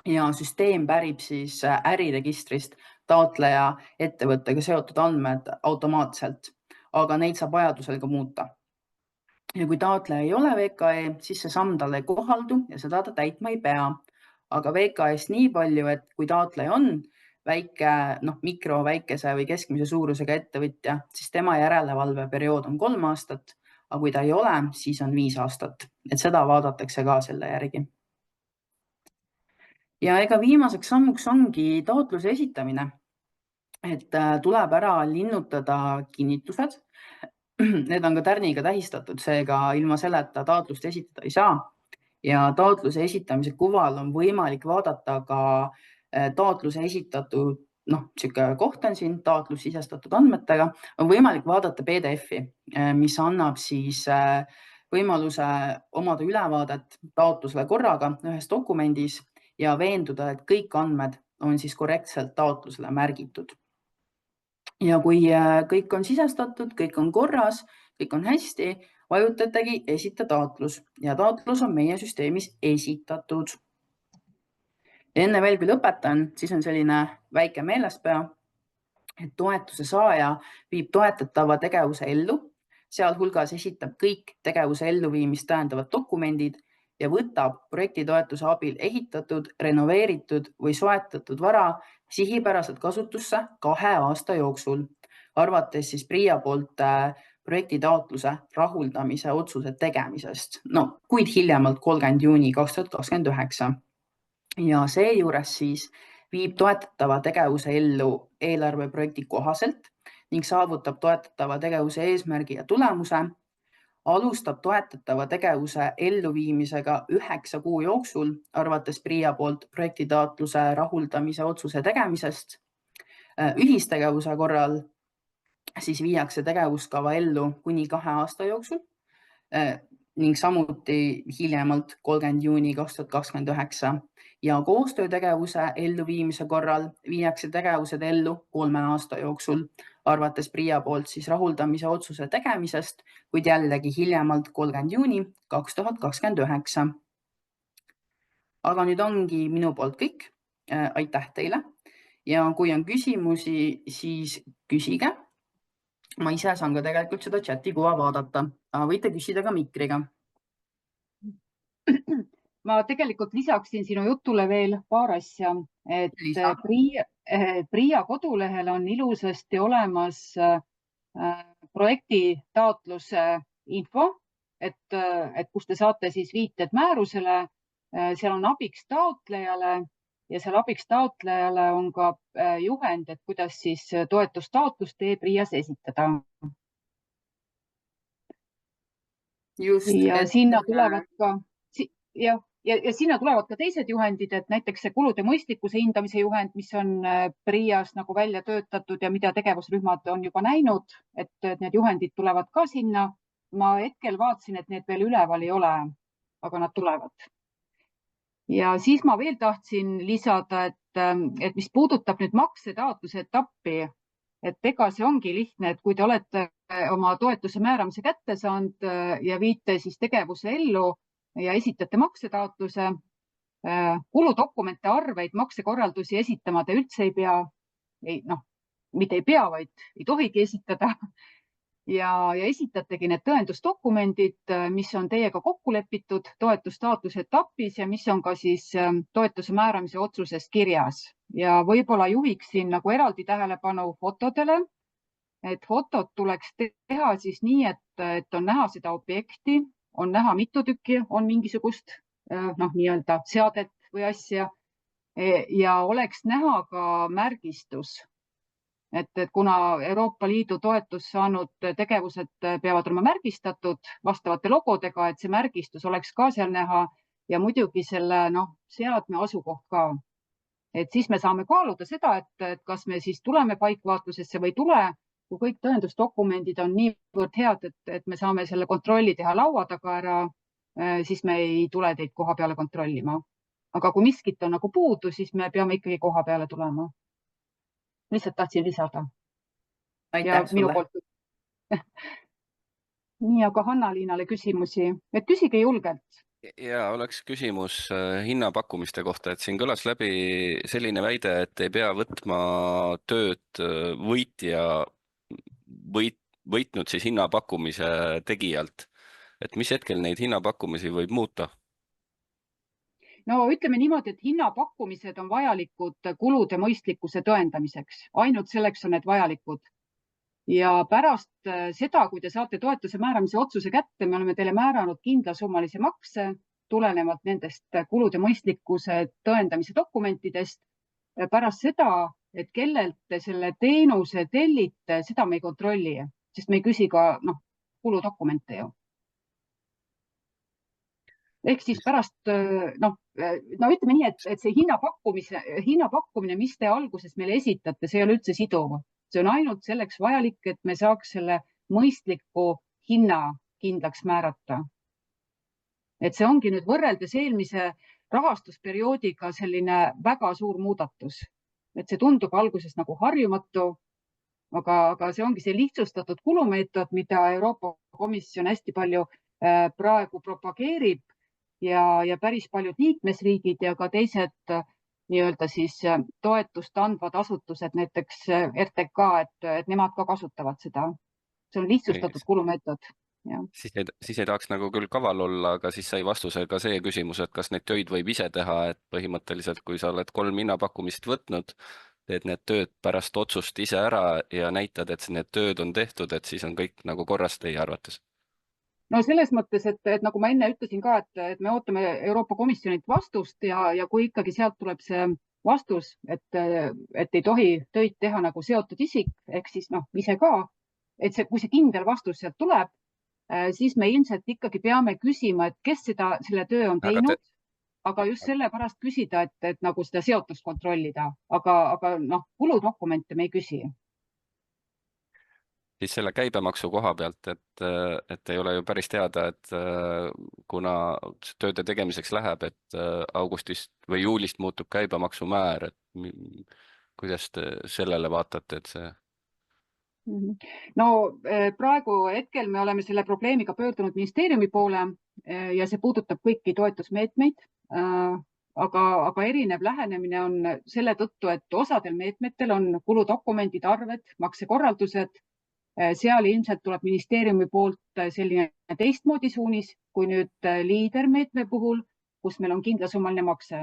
ja süsteem pärib siis äriregistrist taotleja ettevõttega seotud andmed automaatselt, aga neid saab vajadusel ka muuta. Ja kui taotleja ei ole VKE, siis see samm talle ei kohaldu ja seda ta täitma ei pea. Aga VKE-st nii palju, et kui taotleja on väike, mikro, väikese või keskmise suurusega ettevõtja, siis tema järelevalveperiood on 3 aastat, aga kui ta ei ole, siis on 5 aastat. Et seda vaadatakse ka selle järgi. Ja ega viimaseks sammuks ongi taotluse esitamine. Et tuleb ära linnutada kinnitused. Need on ka tärniga tähistatud, seega ilma selleta taotlust esitada ei saa. Ja taotluse esitamise kuval on võimalik vaadata ka taotluse esitatud, sihuke koht on siin taotlus sisestatud andmetega, on võimalik vaadata PDF-i, mis annab siis võimaluse omada ülevaadet taotlusele korraga ühes dokumendis ja veenduda, et kõik andmed on siis korrektselt taotlusele märgitud. Ja kui kõik on sisestatud, kõik on korras, kõik on hästi, vajutatagi esita taotlus ja taotlus on meie süsteemis esitatud. Enne veel kui lõpetan, siis on selline väike meelespea, et toetuse saaja viib toetatava tegevuse ellu, sealhulgas esitab kõik tegevuse elluviimist tähendavad dokumendid ja võtab projektitoetuse abil ehitatud, renoveeritud või soetatud vara sihipäraselt kasutusse 2 aasta jooksul, arvates siis PRIA poolt projektitaotluse rahuldamise otsuse tegemisest, kuid hiljemalt 30. juuni 2029. Ja seejuures siis viib toetatava tegevuse ellu eelarveprojekti kohaselt ning saavutab toetatava tegevuse eesmärgi ja tulemuse, alustab toetatava tegevuse elluviimisega 9 kuu jooksul, arvates PRIA poolt projektitaotluse rahuldamise otsuse tegemisest. Ühistegevuse korral siis viiakse tegevuskava ellu kuni 2 aasta jooksul ning samuti hiljemalt 30. juuni 2029 ja koostöötegevuse elluviimise korral viiakse tegevused ellu 3 aasta jooksul, arvates PRIA poolt siis rahuldamise otsuse tegemisest, kuid jällegi hiljemalt 30. juuni 2029. Aga nüüd ongi minu poolt kõik. Aitäh teile ja kui on küsimusi, siis küsige. Ma ise saan ka tegelikult seda chati kuva vaadata, aga võite küsida ka mikriga. Ma tegelikult lisaksin sinu jutule veel paar asja, et PRIA kodulehel on ilusasti olemas projekti taotluse info, et kus te saate siis viited määrusele. Seal on abiks taotlejale ja seal abiks taotlejale on ka juhend, et kuidas siis toetustaotlust e-PRIAs esitada. Just, ja sinna tulevad ka ja sinna tulevad ka teised juhendid, et näiteks see kulude mõistlikkuse hindamise juhend, mis on PRIAs nagu välja töötatud ja mida tegevusrühmad on juba näinud, et need juhendid tulevad ka sinna. Ma hetkel vaatasin, et need veel üleval ei ole, aga nad tulevad. Ja siis ma veel tahtsin lisada, et mis puudutab nüüd maksetaotluse etappi, et ega see ongi lihtne, et kui te olete oma toetuse määramise kätte saanud ja viite siis tegevuse ellu ja esitate maksetaotluse, kuludokumente, arveid, maksekorraldusi esitama te üldse ei pea, mitte ei pea, vaid ei tohigi esitada. Ja esitategi need tõendusdokumendid, mis on teiega kokku lepitud toetustaotluse etapis ja mis on ka siis toetuse määramise otsuses kirjas. Ja võib-olla juhiksin nagu eraldi tähelepanu fotodele, et fotod tuleks teha siis nii, et on näha seda objekti, on näha mitu tükki, on mingisugust nii-öelda seadet või asja ja oleks näha ka märgistus. Et kuna Euroopa Liidu toetus saanud tegevused peavad olema märgistatud vastavate logodega, et see märgistus oleks ka seal näha ja muidugi selle seadme asukoht ka. Et siis me saame kaaluda seda, et kas me siis tuleme paikvaatlusesse või ei tule. Kui kõik tõendusdokumendid on niivõrd head, et me saame selle kontrolli teha laua taga ära, siis me ei tule teid koha peale kontrollima. Aga kui miskit on nagu puudu, siis me peame ikkagi koha peale tulema. Lihtsalt tahtsin lisada. Aitäh sulle. Nii, aga Hanna-Liinale küsimusi. Et küsige julgelt. Ja oleks küsimus hinnapakkumiste kohta, et siin kõlas läbi selline väide, et ei pea võtma tööd võitja võitnud siis hinnapakkumise tegijalt. Et mis hetkel neid hinnapakkumisi võib muuta? No ütleme niimoodi, et hinnapakkumised on vajalikud kulude mõistlikkuse tõendamiseks. Ainult selleks on need vajalikud. Ja pärast seda, kui te saate toetuse määramise otsuse kätte, me oleme teile määranud kindlasummalise makse tulenevalt nendest kulude mõistlikkuse tõendamise dokumentidest. Pärast seda, et kellelt te selle teenuse tellite, seda me ei kontrolli, sest me ei küsi ka kuludokumente ju. Ehk siis pärast, ütleme nii, et see hinnapakkumine, mis te alguses meile esitate, see ei ole üldse siduv. See on ainult selleks vajalik, et me saaks selle mõistliku hinna kindlaks määrata. Et see ongi nüüd võrreldes eelmise rahastusperioodiga selline väga suur muudatus. Et see tundub alguses nagu harjumatu, aga see ongi see lihtsustatud kulumeetod, mida Euroopa Komisjon hästi palju praegu propageerib ja päris paljud liikmesriigid ja ka teised nii-öelda siis toetust andvad asutused, näiteks RTK, et nemad ka kasutavad seda. See on lihtsustatud kulumeetod. Ja. Siis ei tahaks nagu küll kaval olla, aga siis sai vastuse ka see küsimus, et kas neid tööd võib ise teha, et põhimõtteliselt, kui sa oled 3 hinnapakkumist võtnud, teed need tööd pärast otsust ise ära ja näitad, et need tööd on tehtud, et siis on kõik nagu korras teie arvates. No selles mõttes, et nagu ma enne ütlesin ka, et me ootame Euroopa Komisjonilt vastust ja kui ikkagi sealt tuleb see vastus, et ei tohi töid teha nagu seotud isik, ehk siis ise ka, et kui see kindel vastus sealt tuleb, siis me ilmselt ikkagi peame küsima, et kes selle töö on teinud, aga just sellepärast küsida, et nagu seda seotust kontrollida, aga kuludokumente me ei küsi. Siis selle käibemaksu koha pealt, et ei ole ju päris teada, et kuna tööde tegemiseks läheb, et augustist või juulist muutub käibemaksu määr, et kuidas te sellele vaatate, et see? No praegu hetkel me oleme selle probleemiga pöördunud ministeeriumi poole ja see puudutab kõiki toetusmeetmeid, aga erinev lähenemine on selle tõttu, et osadel meetmetel on kuludokumendid, arved, maksekorraldused. Seal ilmselt tuleb ministeeriumi poolt selline teistmoodi suunis kui nüüd liidermeetme puhul, kus meil on kindlasummaline makse.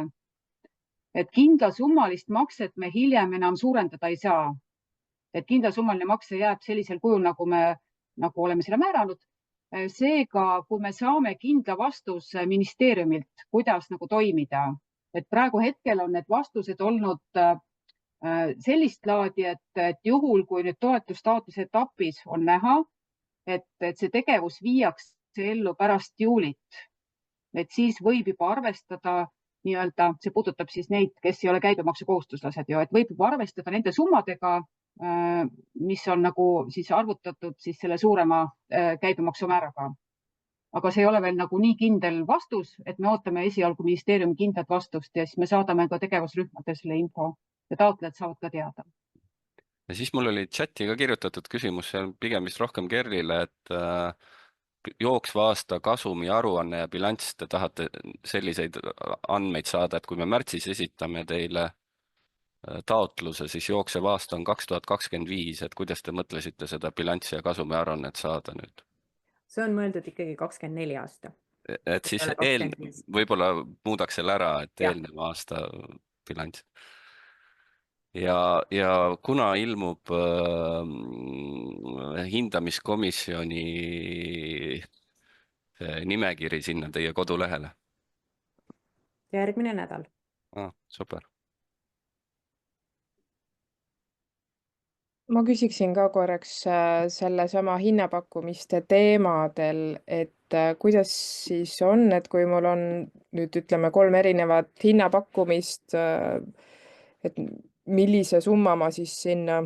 Et kindlasummalist makset me hiljem enam suurendada ei saa. Et kindlasummaline makse jääb sellisel kujul, nagu oleme selle määranud. Seega, kui me saame kindla vastuse ministeeriumilt, kuidas nagu toimida, et praegu hetkel on need vastused olnud sellist laadi, et juhul, kui nüüd toetustaotluse etapis on näha, et see tegevus viiakse ellu pärast juulit, et siis võib juba arvestada nii-öelda, see puudutab siis neid, kes ei ole käibemaksukohustuslased ju, et võib juba arvestada nende summadega, mis on nagu siis arvutatud siis selle suurema käibemaksumääraga. Aga see ei ole veel nagu nii kindel vastus, et me ootame esialgu ministeeriumi kindlat vastust ja siis me saadame ka tegevusrühmadele selle info. Ja taotlejad saavad ka teada. Ja siis mul oli chati ka kirjutatud küsimus, see on pigem vist rohkem Kerlile, et jooksva aasta kasumi aruanne ja bilanss, te tahate selliseid andmeid saada, et kui me märtsis esitame teile taotluse, siis jooksev aasta on 2025, et kuidas te mõtlesite seda bilanssi ja kasumi aruannet saada nüüd? See on mõeldud ikkagi 24 aasta. Et siis võib-olla muudaks selle ära, et eelneva aasta bilanss. Ja kuna ilmub hindamiskomisjoni nimekiri sinna teie kodulehele? Järgmine nädal. Super. Ma küsiksin ka korraks selle sama hinnapakkumiste teemadel, et kuidas siis on, et kui mul on nüüd ütleme 3 erinevat hinnapakkumist, et millise summa ma siis sinna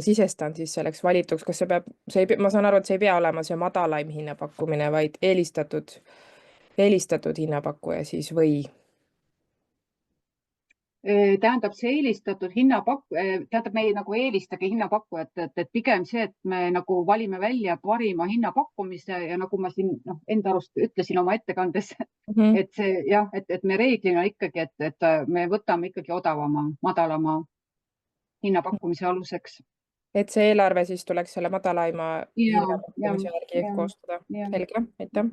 sisestan siis selleks valituks, kas ma saan aru, et see ei pea olema see madalaim hinnapakkumine, vaid eelistatud hinnapakkuja siis või? tähendab see eelistatud tähendab me ei nagu eelistage hinnapakkujat, et pigem see, et me nagu valime välja parima hinnapakkumise ja nagu ma siin enda arust ütlesin oma ettekandes, et see jah, et me reeglina ikkagi, et me võtame ikkagi odavama, madalama hinnapakkumise aluseks. Et see eelarve siis tuleks selle madalaima Ja, hinnapakkumise järgi ja, koostada. ja. Selge, aitäh.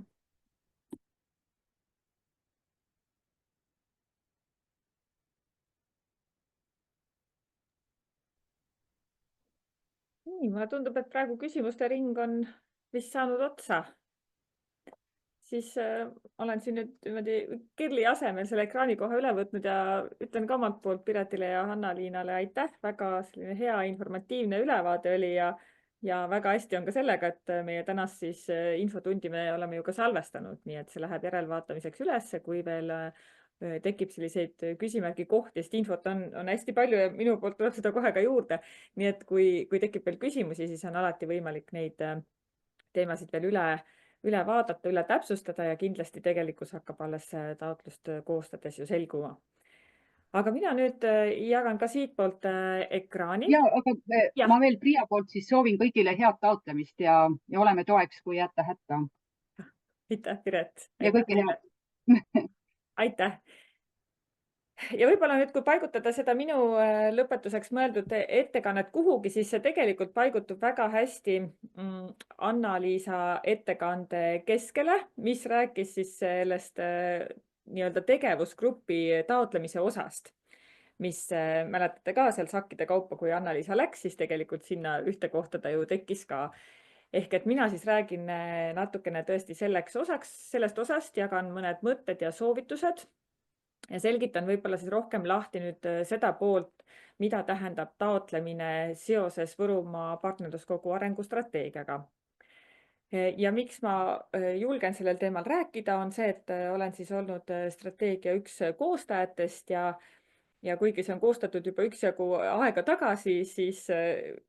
Nii, mulle tundub, et praegu küsimuste ring on vist saanud otsa. Siis olen siin nüüd niimoodi Kerli asemel selle ekraani kohe üle võtnud ja ütlen ka omalt poolt Piretile ja Hanna-Liinale aitäh. Väga selline hea informatiivne ülevaade oli ja väga hästi on ka sellega, et meie tänast siis infotundi me oleme ju ka salvestanud, nii et see läheb järelvaatamiseks üles, kui veel tekib selliseid küsimärgi kohti, sest infot on hästi palju ja minu poolt tuleb seda kohe ka juurde. Nii et kui tekib veel küsimusi, siis on alati võimalik neid teemasid veel üle vaadata, üle täpsustada ja kindlasti tegelikkus hakkab alles taotlust koostades ju selguma. Aga mina nüüd jagan ka siit poolt ekraani. Ja, aga ma veel Priia poolt siis soovin kõigile head taotlemist ja oleme toeks, kui jääte hätta. Aitäh, Piret. Ja kõike head. Aitäh. Ja võib-olla nüüd, kui paigutada seda minu lõpetuseks mõeldud ettekannet kuhugi, siis see tegelikult paigutub väga hästi Anna-Liisa ettekande keskele, mis rääkis siis sellest nii-öelda tegevusgrupi taotlemise osast, mis mäletate ka seal sakkide kaupa, kui Anna-Liisa läks, siis tegelikult sinna ühte kohta ta ju tekkis ka. Ehk et mina siis räägin natukene tõesti sellest osast, jagan mõned mõtted ja soovitused ja selgitan võib-olla siis rohkem lahti nüüd seda poolt, mida tähendab taotlemine seoses Võrumaa partnerluskogu arengustrateegiaga. Ja miks ma julgen sellel teemal rääkida, on see, et olen siis olnud strateegia üks koostajatest ja kuigi see on koostatud juba üksjagu aega tagasi, siis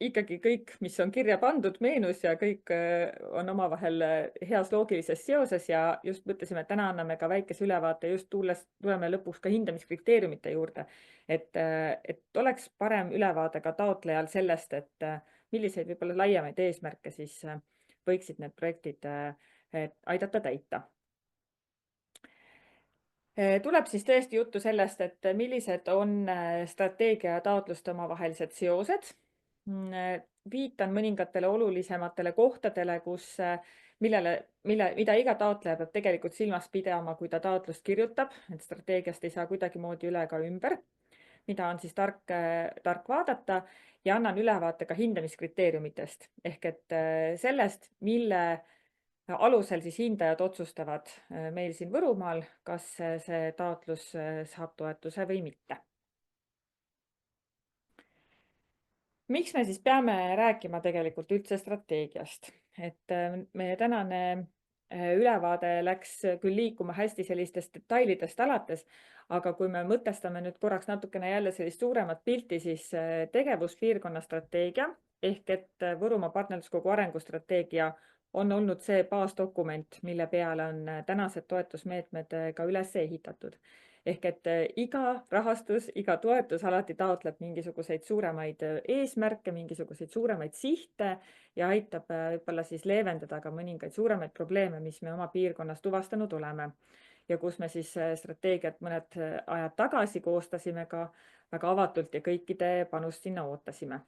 ikkagi kõik, mis on kirja pandud, meenus ja kõik on omavahel heas loogilises seoses ja just mõtlesime, et täna anname ka väikese ülevaate, just tuleme lõpuks ka hindamiskriteeriumite juurde, et oleks parem ülevaade ka taotlejal sellest, et milliseid võib-olla laiemaid eesmärke siis võiksid need projektid aidata täita. Tuleb siis tõesti juttu sellest, et millised on strateegia ja taotluste omavahelised seosed. Viitan mõningatele olulisematele kohtadele, mida iga taotleja peab tegelikult silmas pidama, kui ta taotlust kirjutab, et strateegiast ei saa kuidagimoodi üle ega ümber, mida on siis tark vaadata ja annan ülevaate ka hindamiskriteeriumitest ehk et sellest, mille alusel siis hindajad otsustavad meil siin Võrumaal, kas see taotlus saab toetuse või mitte. Miks me siis peame rääkima tegelikult üldse strateegiast? Et meie tänane ülevaade läks küll liikuma hästi sellistest detailidest alates, aga kui me mõtestame nüüd korraks natukene jälle sellist suuremat pilti, siis tegevuspiirkonna strateegia ehk et Võrumaa partnerluskogu arengustrateegia on olnud see baasdokument, mille peale on tänased toetusmeetmed ka üles ehitatud. Ehk et iga rahastus, iga toetus alati taotleb mingisuguseid suuremaid eesmärke, mingisuguseid suuremaid sihte ja aitab võib-olla siis leevendada ka mõningaid suuremaid probleeme, mis me oma piirkonnas tuvastanud oleme. Ja kus me siis strateegiat mõned ajad tagasi koostasime ka väga avatult ja kõikide panust sinna ootasime.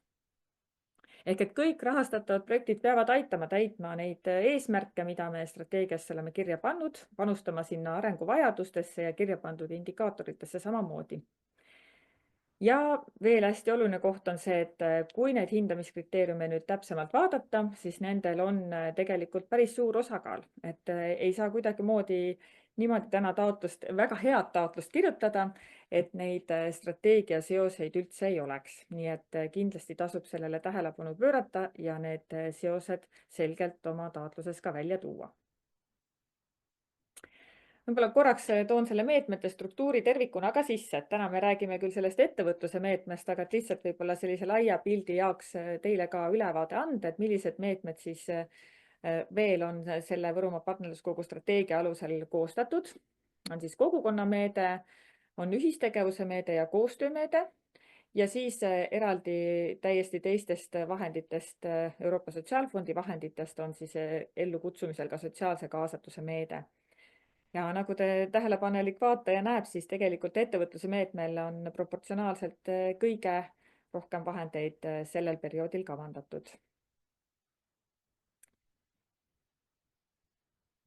Ehk et kõik rahastatavad projektid peavad aitama täitma neid eesmärke, mida me strateegiasse oleme kirja pannud, panustama sinna arenguvajadustesse ja kirja pandud indikaatoritesse samamoodi. Ja veel hästi oluline koht on see, et kui neid hindamiskriteeriume nüüd täpsemalt vaadata, siis nendel on tegelikult päris suur osakaal, et ei saa kuidagimoodi niimoodi täna väga head taotlust kirjutada, et neid strateegia seoseid üldse ei oleks. Nii et kindlasti tasub sellele tähelepanu pöörata ja need seosed selgelt oma taotluses ka välja tuua. Võib-olla korraks toon selle meetmete struktuuri tervikuna ka sisse, et täna me räägime küll sellest ettevõtluse meetmest, aga lihtsalt võib-olla sellise laia pildi jaoks teile ka ülevaade anda, et millised meetmed siis veel on selle Võrumaa partnerluskogu strateegia alusel koostatud. On siis kogukonnameede, on ühistegevuse meede ja koostöömeede ja siis eraldi täiesti teistest vahenditest, Euroopa Sotsiaalfondi vahenditest on siis ellukutsumisel ka sotsiaalse kaasatuse meede. Ja nagu te tähelepanelik vaataja näeb, siis tegelikult ettevõtluse meetmel on proportsionaalselt kõige rohkem vahendeid sellel perioodil kavandatud.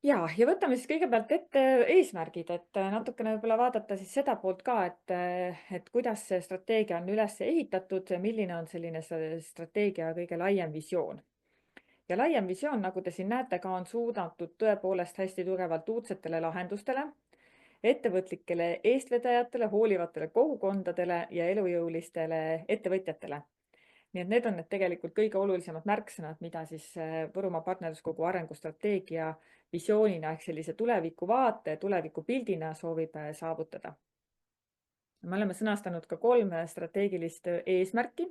Ja võtame siis kõigepealt ette eesmärgid, et natukene võib-olla vaadata siis seda poolt ka, et kuidas see strateegia on üles ehitatud, milline on selline strateegia kõige laiem visioon. Ja laiem visioon, nagu te siin näete, ka on suunatud tõepoolest hästi tugevalt uudsetele lahendustele, ettevõtlikele eestvedajatele, hoolivatele kogukondadele ja elujõulistele ettevõtjatele. Nii et need on need tegelikult kõige olulisemad märksõnad, mida siis Võrumaa partnerluskogu arengustrateegia visioonina ehk sellise tulevikuvaate, tulevikupildina soovib saavutada. Me oleme sõnastanud ka 3 strateegilist eesmärki.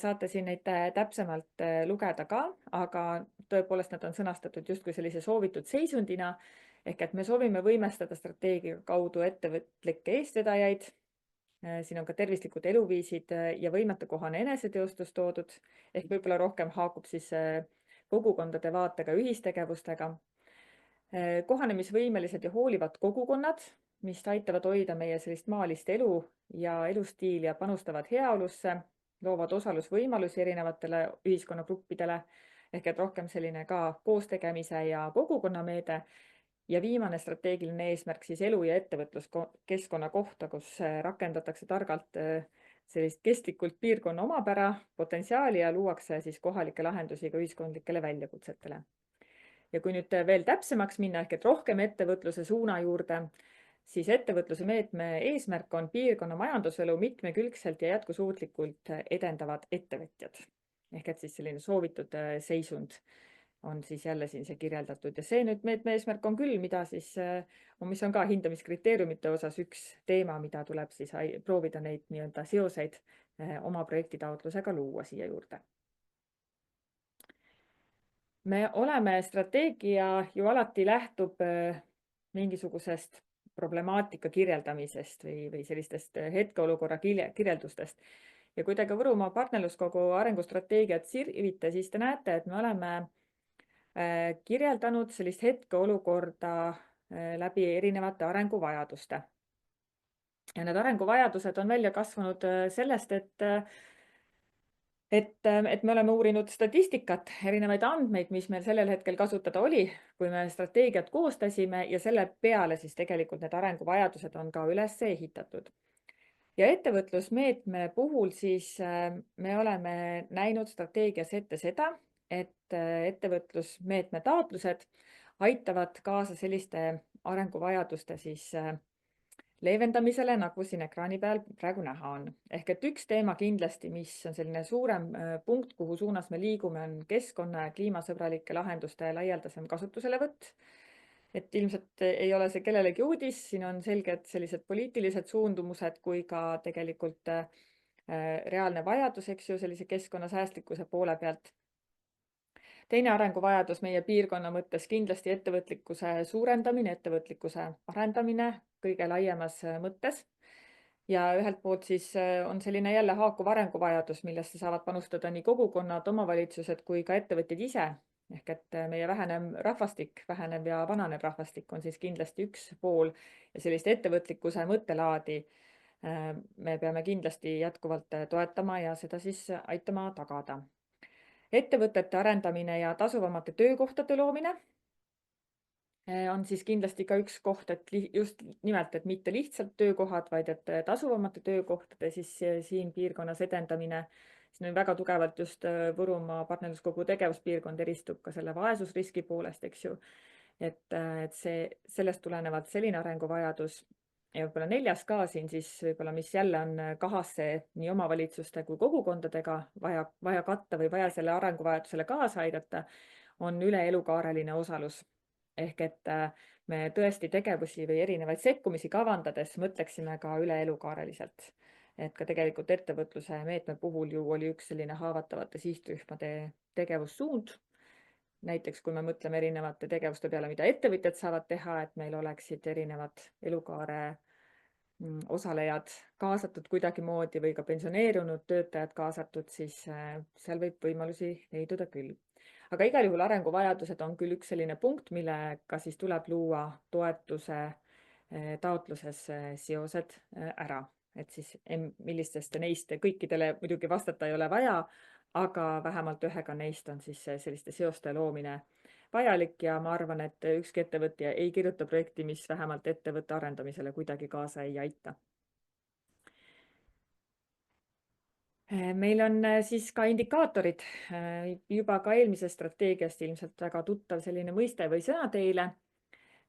Saate siin neid täpsemalt lugeda ka, aga tõepoolest nad on sõnastatud justkui sellise soovitud seisundina, ehk et me soovime võimestada strateegia kaudu ettevõtlikke eestvedajaid. Siin on ka tervislikud eluviisid ja võimetekohane eneseteostus toodud, ehk võib-olla rohkem haakub siis kogukondade vaatega ühistegevustega. Kohanemisvõimelised ja hoolivad kogukonnad, mis aitavad hoida meie sellist maalist elu ja elustiili ja panustavad heaolusse, loovad osalusvõimalusi erinevatele ühiskonnagruppidele, ehk et rohkem selline ka koostegemise ja kogukonnameede. Ja viimane strateegiline eesmärk siis elu- ja ettevõtluskeskkonna kohta, kus rakendatakse targalt sellist kestlikult piirkonna omapära, potentsiaali ja luuakse siis kohalikke lahendusi ka ühiskondlikele väljakutsetele. Ja kui nüüd veel täpsemaks minna, ehk et rohkem ettevõtluse suuna juurde, siis ettevõtluse meetme eesmärk on piirkonna majanduselu mitmekülgselt ja jätkusuutlikult edendavad ettevõtjad. Ehk et siis selline soovitud seisund on siis jälle siin see kirjeldatud ja see nüüd meetme eesmärk on küll, mis on ka hindamiskriteeriumite osas üks teema, mida tuleb siis proovida neid nii-öelda seoseid oma projektitaotlusega luua siia juurde. Me oleme strateegia ju alati lähtub mingisugusest problemaatika kirjeldamisest või sellistest hetkeolukorra kirjeldustest. Ja kui te ka Võrumaa partnerluskogu arengustrateegiat sirvite, siis te näete, et me oleme kirjeldanud sellist hetkeolukorda läbi erinevate arenguvajaduste. Ja need arenguvajadused on välja kasvanud sellest, et me oleme uurinud statistikat, erinevaid andmeid, mis meil sellel hetkel kasutada oli, kui me strateegiat koostasime ja selle peale siis tegelikult need arenguvajadused on ka üles ehitatud. Ja ettevõtlusmeetme puhul siis me oleme näinud strateegias ette seda, et ettevõtlusmeetme taotlused aitavad kaasa selliste arenguvajaduste siis leevendamisele, nagu siin ekraani peal praegu näha on. Ehk et üks teema kindlasti, mis on selline suurem punkt, kuhu suunas me liigume, on keskkonna ja kliimasõbralike lahenduste laialdasem kasutuselevõtt. Et ilmselt ei ole see kellelegi uudis, siin on selged sellised poliitilised suundumused kui ka tegelikult reaalne vajadus, eks ju, sellise keskkonnasäästlikkuse poole pealt. Teine arenguvajadus meie piirkonna mõttes kindlasti ettevõtlikkuse suurendamine, ettevõtlikkuse arendamine kõige laiemas mõttes. Ja ühelt poolt siis on selline jälle haakuv arenguvajadus, millesse saavad panustada nii kogukonnad, omavalitsused kui ka ettevõtjad ise. Ehk et meie vähenev ja vananev rahvastik on siis kindlasti üks pool ja sellist ettevõtlikkuse mõttelaadi me peame kindlasti jätkuvalt toetama ja seda siis aitama tagada. Ettevõtete arendamine ja tasuvamate töökohtade loomine on siis kindlasti ka üks koht, et just nimelt, et mitte lihtsalt töökohad, vaid et tasuvamate töökohtade siis siin piirkonnas edendamine. Siin on väga tugevalt just Võrumaa partnerluskogu tegevuspiirkond eristub ka selle vaesusriski poolest, eks ju. Et sellest tulenevalt selline arenguvajadus ja võib-olla 4. ka siin siis võib-olla, mis jälle on kahasse nii omavalitsuste kui kogukondadega vaja katta või vaja selle arenguvajadusele kaasa aidata, on üle elukaareline osalus. Ehk et me tõesti tegevusi või erinevaid sekkumisi kavandades mõtleksime ka üle elukaareliselt. Et ka tegelikult ettevõtluse meetme puhul ju oli üks selline haavatavate sihtrühmade tegevussuund. Näiteks kui me mõtleme erinevate tegevuste peale, mida ettevõtjad saavad teha, et meil oleksid erinevad elukaare osalejad kaasatud kuidagimoodi või ka pensioneerunud töötajad kaasatud, siis seal võib võimalusi leiduda küll. Aga igal juhul arenguvajadused on küll üks selline punkt, millega siis tuleb luua toetuse taotluses seosed ära. Et siis millistest neist kõikidele muidugi vastata ei ole vaja, aga vähemalt ühega neist on siis selliste seoste loomine vajalik ja ma arvan, et ükski ettevõtja ei kirjuta projekti, mis vähemalt ettevõtte arendamisele kuidagi kaasa ei aita. Meil on siis ka indikaatorid, juba ka eelmisest strateegiast ilmselt väga tuttav selline mõiste või sõna teile.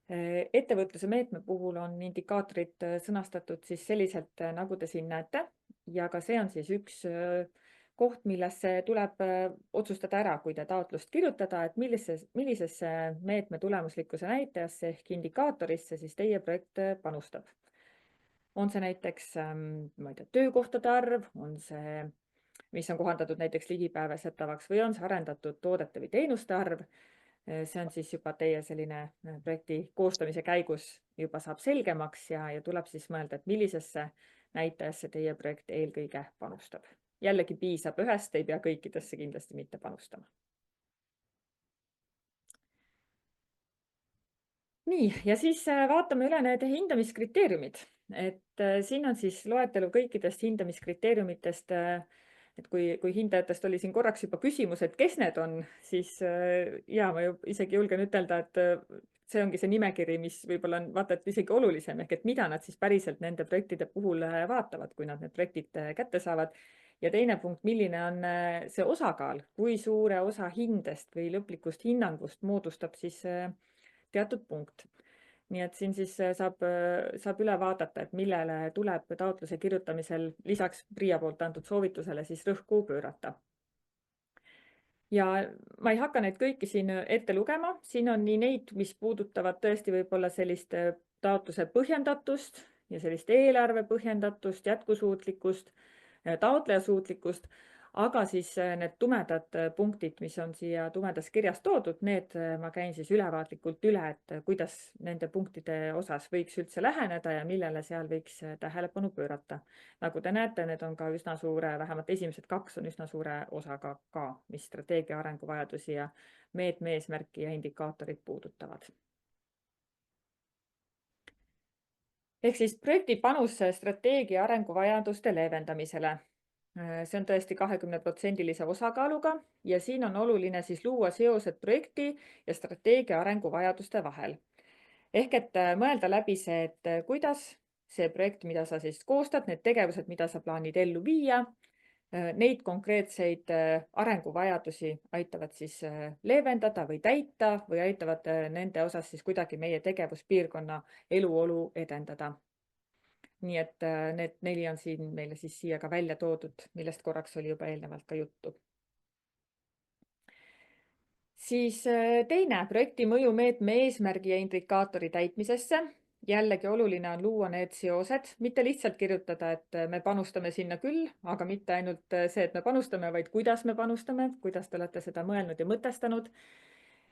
Ettevõtluse meetme puhul on indikaatorid sõnastatud siis selliselt, nagu te siin näete, ja ka see on siis üks koht, millesse tuleb otsustada ära, kui te taotlust kirjutada, et millisesse meetme tulemuslikkuse näitajasse ehk indikaatorisse siis teie projekt panustab. On see näiteks töökohtade arv, on see, mis on kohandatud näiteks ligipääsetavaks või on see arendatud toodete või teenuste arv. See on siis juba teie selline projekti koostamise käigus juba saab selgemaks ja tuleb siis mõelda, et millisesse näitajasse teie projekt eelkõige panustab. Jällegi piisab ühest, ei pea kõikidesse kindlasti mitte panustama. Nii, ja siis vaatame üle need hindamiskriteeriumid. Et siin on siis loetelu kõikidest hindamiskriteeriumitest, et kui hindajatest oli siin korraks juba küsimus, et kes need on, siis ja ma isegi julgen ütelda, et see ongi see nimekiri, mis võib-olla on vaata, et isegi olulisem, ehk et mida nad siis päriselt nende projektide puhul vaatavad, kui nad need projektid kätte saavad. Ja teine punkt, milline on see osakaal, kui suure osa hindest või lõplikust hinnangust moodustab siis teatud punkt. Nii et siin siis saab üle vaadata, et millele tuleb taotluse kirjutamisel lisaks PRIA poolt antud soovitusele siis rõhku pöörata. Ja ma ei hakka neid kõiki siin ette lugema. Siin on nii neid, mis puudutavad tõesti võib-olla sellist taotluse põhjendatust ja sellist eelarve põhjendatust, jätkusuutlikkust, taotleja suutlikkust, aga siis need tumedad punktid, mis on siia tumedas kirjas toodud, need ma käin siis ülevaatlikult üle, et kuidas nende punktide osas võiks üldse läheneda ja millele seal võiks tähelepanu pöörata. Nagu te näete, need on ka üsna suure, vähemalt esimesed 2 on üsna suure osaga ka, mis strateegia arenguvajadusi ja meetme eesmärki ja indikaatorid puudutavad. Ehk siis projekti panus strateegia arenguvajaduste leevendamisele. See on tõesti 20% osakaaluga ja siin on oluline siis luua seosed projekti ja strateegia arenguvajaduste vahel. Ehk et mõelda läbi see, et kuidas see projekt, mida sa siis koostad, need tegevused, mida sa plaanid ellu viia, neid konkreetseid arenguvajadusi aitavad siis leevendada või täita või aitavad nende osas siis kuidagi meie tegevuspiirkonna eluolu edendada. Nii et need 4 on siin meile siis siia ka välja toodud, millest korraks oli juba eelnevalt ka juttu. Siis teine projekti mõjumeetme eesmärgi ja indikaatori täitmisesse. Jällegi oluline on luua need seosed, mitte lihtsalt kirjutada, et me panustame sinna küll, aga mitte ainult see, et me panustame, vaid kuidas me panustame, kuidas te olete seda mõelnud ja mõtestanud.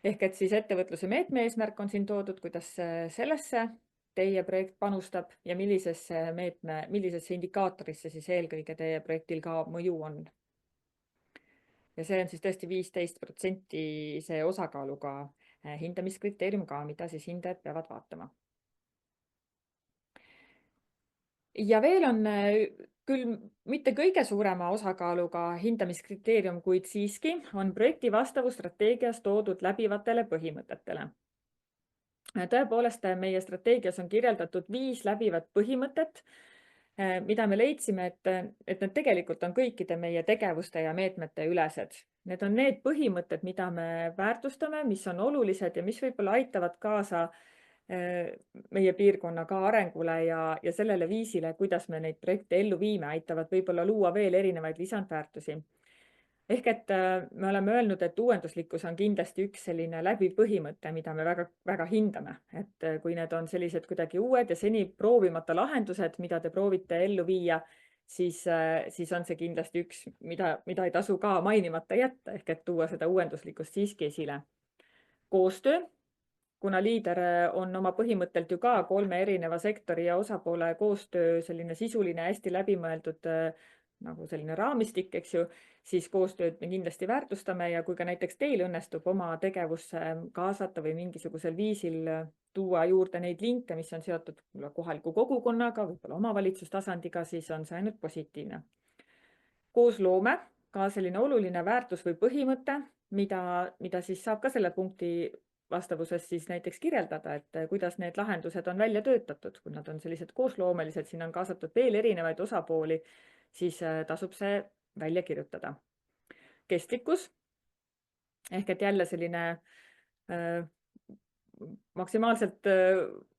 Ehk et siis ettevõtluse meetme eesmärk on siin toodud, kuidas sellesse teie projekt panustab ja millisesse indikaatorisse siis eelkõige teie projektil ka mõju on. Ja see on siis tõesti 15% see osakaaluga hindamiskriteerium ka, mida siis hindajad peavad vaatama. Ja veel on küll mitte kõige suurema osakaaluga hindamiskriteerium, kuid siiski on projekti vastavusstrateegias toodud läbivatele põhimõtetele. Tõepoolest, meie strateegias on kirjeldatud 5 läbivat põhimõtet, mida me leidsime, et need tegelikult on kõikide meie tegevuste ja meetmete ülesed. Need on need põhimõtted, mida me väärtustame, mis on olulised ja mis võib-olla aitavad kaasa meie piirkonna ka arengule ja sellele viisile, kuidas me neid projekte ellu viime, aitavad võib-olla luua veel erinevaid lisandväärtusi. Ehk et me oleme öelnud, et uuenduslikkus on kindlasti üks selline läbiv põhimõte, mida me väga hindame. Et kui need on sellised kuidagi uued ja seni proovimata lahendused, mida te proovite ellu viia, siis on see kindlasti üks, mida ei tasu ka mainimata jätta, ehk et tuua seda uuenduslikkust siiski esile. Koostöö. kuna liider on oma põhimõttelt ju ka 3 erineva sektori ja osapoole koostöö selline sisuline, hästi läbimõeldud nagu selline raamistik, eks ju, siis koostööd me kindlasti väärtustame ja kui ka näiteks teil õnnestub oma tegevusse kaasata või mingisugusel viisil tuua juurde neid linke, mis on seotud kohaliku kogukonnaga, võib-olla omavalitsustasandiga, siis on see ainult positiivne. Koos loome ka selline oluline väärtus või põhimõte, mida siis saab ka selle punkti vastavuses siis näiteks kirjeldada, et kuidas need lahendused on välja töötatud, kui nad on sellised koosloomelised, siin on kaasatud veel erinevaid osapooli, siis tasub see välja kirjutada. Kestlikkus ehk et jälle selline maksimaalselt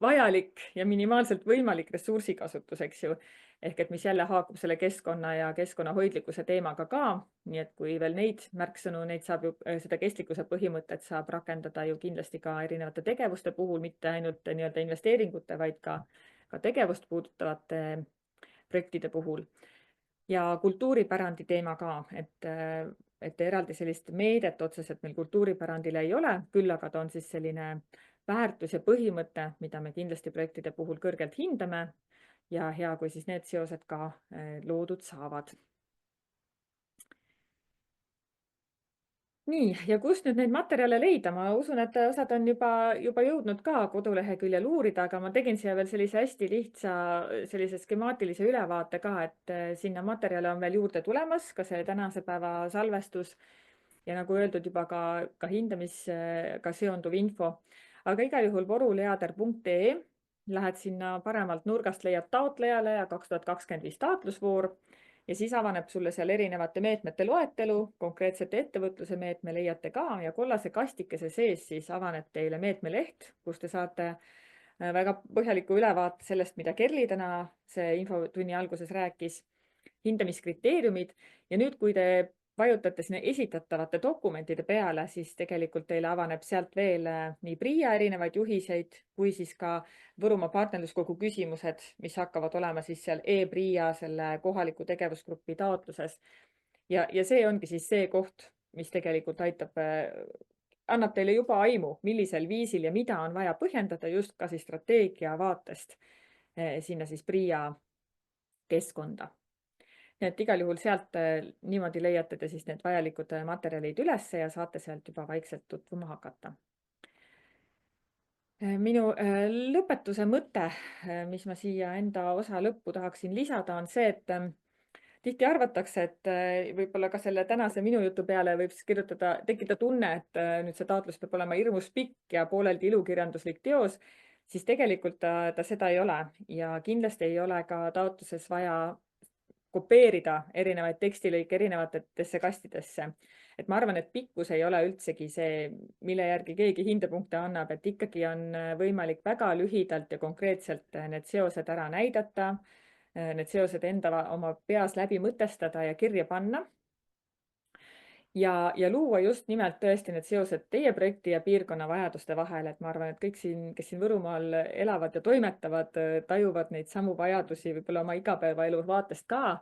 vajalik ja minimaalselt võimalik ressursikasutus, eks ju, ehk et mis jälle haakub selle keskkonna ja keskkonnahoidlikkuse teemaga ka, nii et kui veel neid märksõnu, neid saab ju, seda kestlikkuse põhimõtet saab rakendada ju kindlasti ka erinevate tegevuste puhul, mitte ainult nii-öelda investeeringute, vaid ka tegevust puudutavate projektide puhul. Ja kultuuripärandi teema ka, et eraldi sellist meedet otseselt meil kultuuripärandile ei ole, küll aga ta on siis selline väärtus ja põhimõte, mida me kindlasti projektide puhul kõrgelt hindame ja hea, kui siis need seosed ka loodud saavad. Nii, ja kust nüüd neid materjale leida? Ma usun, et osad on juba jõudnud ka koduleheküljel uurida, aga ma tegin siia veel sellise hästi lihtsa sellise skemaatilise ülevaate ka, et sinna materjale on veel juurde tulemas, ka see tänase päeva salvestus ja nagu öeldud juba ka hindamisega seonduv info. Aga igal juhul voruleader.ee, lähed sinna paremalt nurgast, leiad taotlejale ja 2025 taotlusvoor ja siis avaneb sulle seal erinevate meetmete loetelu, konkreetsete ettevõtluse meetme leiate ka ja kollase kastikese sees siis avaneb teile meetmeleht, kus te saate väga põhjaliku ülevaate sellest, mida Kerli täna see infotunni alguses rääkis, hindamiskriteeriumid ja nüüd, kui te vajutate sinna esitatavate dokumentide peale, siis tegelikult teile avaneb sealt veel nii PRIA erinevaid juhiseid, kui siis ka Võrumaa partnerluskogu küsimused, mis hakkavad olema siis seal e-PRIA selle kohaliku tegevusgrupi taotluses. Ja see ongi siis see koht, mis tegelikult annab teile juba aimu, millisel viisil ja mida on vaja põhjendada just ka siis strateegia vaatest sinna siis PRIA keskkonda. Nii et igal juhul sealt niimoodi leiate te siis need vajalikud materjalid üles ja saate sealt juba vaikselt tutvuma hakata. Minu lõpetuse mõte, mis ma siia enda osa lõppu tahaksin lisada, on see, et tihti arvatakse, et võib-olla ka selle tänase minu jutu peale võib tekkida tunne, et nüüd see taotlus peab olema hirmus pikk ja pooleldi ilukirjanduslik teos, siis tegelikult ta seda ei ole ja kindlasti ei ole ka taotluses vaja kopeerida erinevaid tekstilõike erinevatesse kastidesse. Et ma arvan, et pikkus ei ole üldsegi see, mille järgi keegi hindepunkte annab, et ikkagi on võimalik väga lühidalt ja konkreetselt need seosed ära näidata, need seosed enda oma peas läbi mõtestada ja kirja panna. Ja luua just nimelt tõesti need seosed teie projekti ja piirkonna vajaduste vahel, et ma arvan, et kõik siin, kes siin Võrumaal elavad ja toimetavad, tajuvad neid samu vajadusi võib-olla oma igapäevaelu vaatest ka.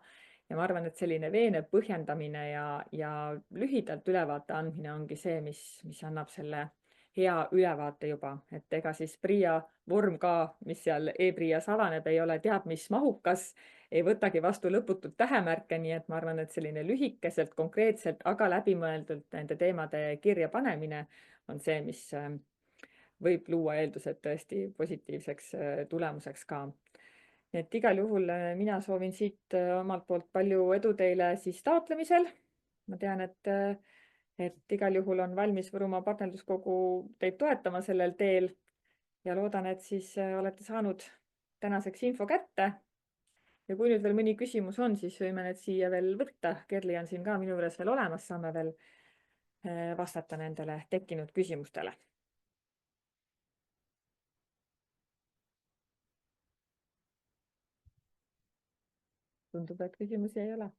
Ja ma arvan, et selline veenev põhjendamine ja lühidalt ülevaate andmine ongi see, mis annab selle hea ülevaate juba, et ega siis PRIA vorm ka, mis seal e-PRIAs avaneb, ei ole teab mis mahukas, ei võtagi vastu lõputult tähemärke, nii et ma arvan, et selline lühikeselt, konkreetselt, aga läbimõeldult nende teemade kirja panemine on see, mis võib luua eeldused tõesti positiivseks tulemuseks ka. Et igal juhul mina soovin siit omalt poolt palju edu teile siis taotlemisel. Ma tean, et igal juhul on valmis Võrumaa partnerluskogu teid toetama sellel teel ja loodan, et siis olete saanud tänaseks info kätte. Ja kui nüüd veel mõni küsimus on, siis võime need siia veel võtta. Kerli on siin ka minu juures veel olemas, saame veel vastata nendele tekkinud küsimustele. Tundub, et küsimusi ei ole.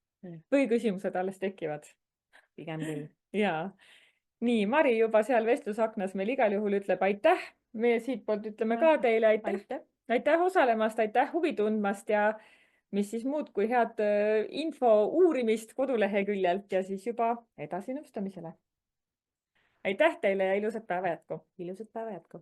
Või küsimused alles tekivad. Pigem küll. Jaa. Nii, Mari juba seal vestlusaknas meil igal juhul ütleb aitäh. Meie siit poolt ütleme ka teile aitäh. Aitäh osalemast, aitäh huvi tundmast ja mis siis muud kui head info uurimist koduleheküljelt ja siis juba edasi nõustamisele. Aitäh teile ja ilusat päeva jätku. Ilusat päeva jätku.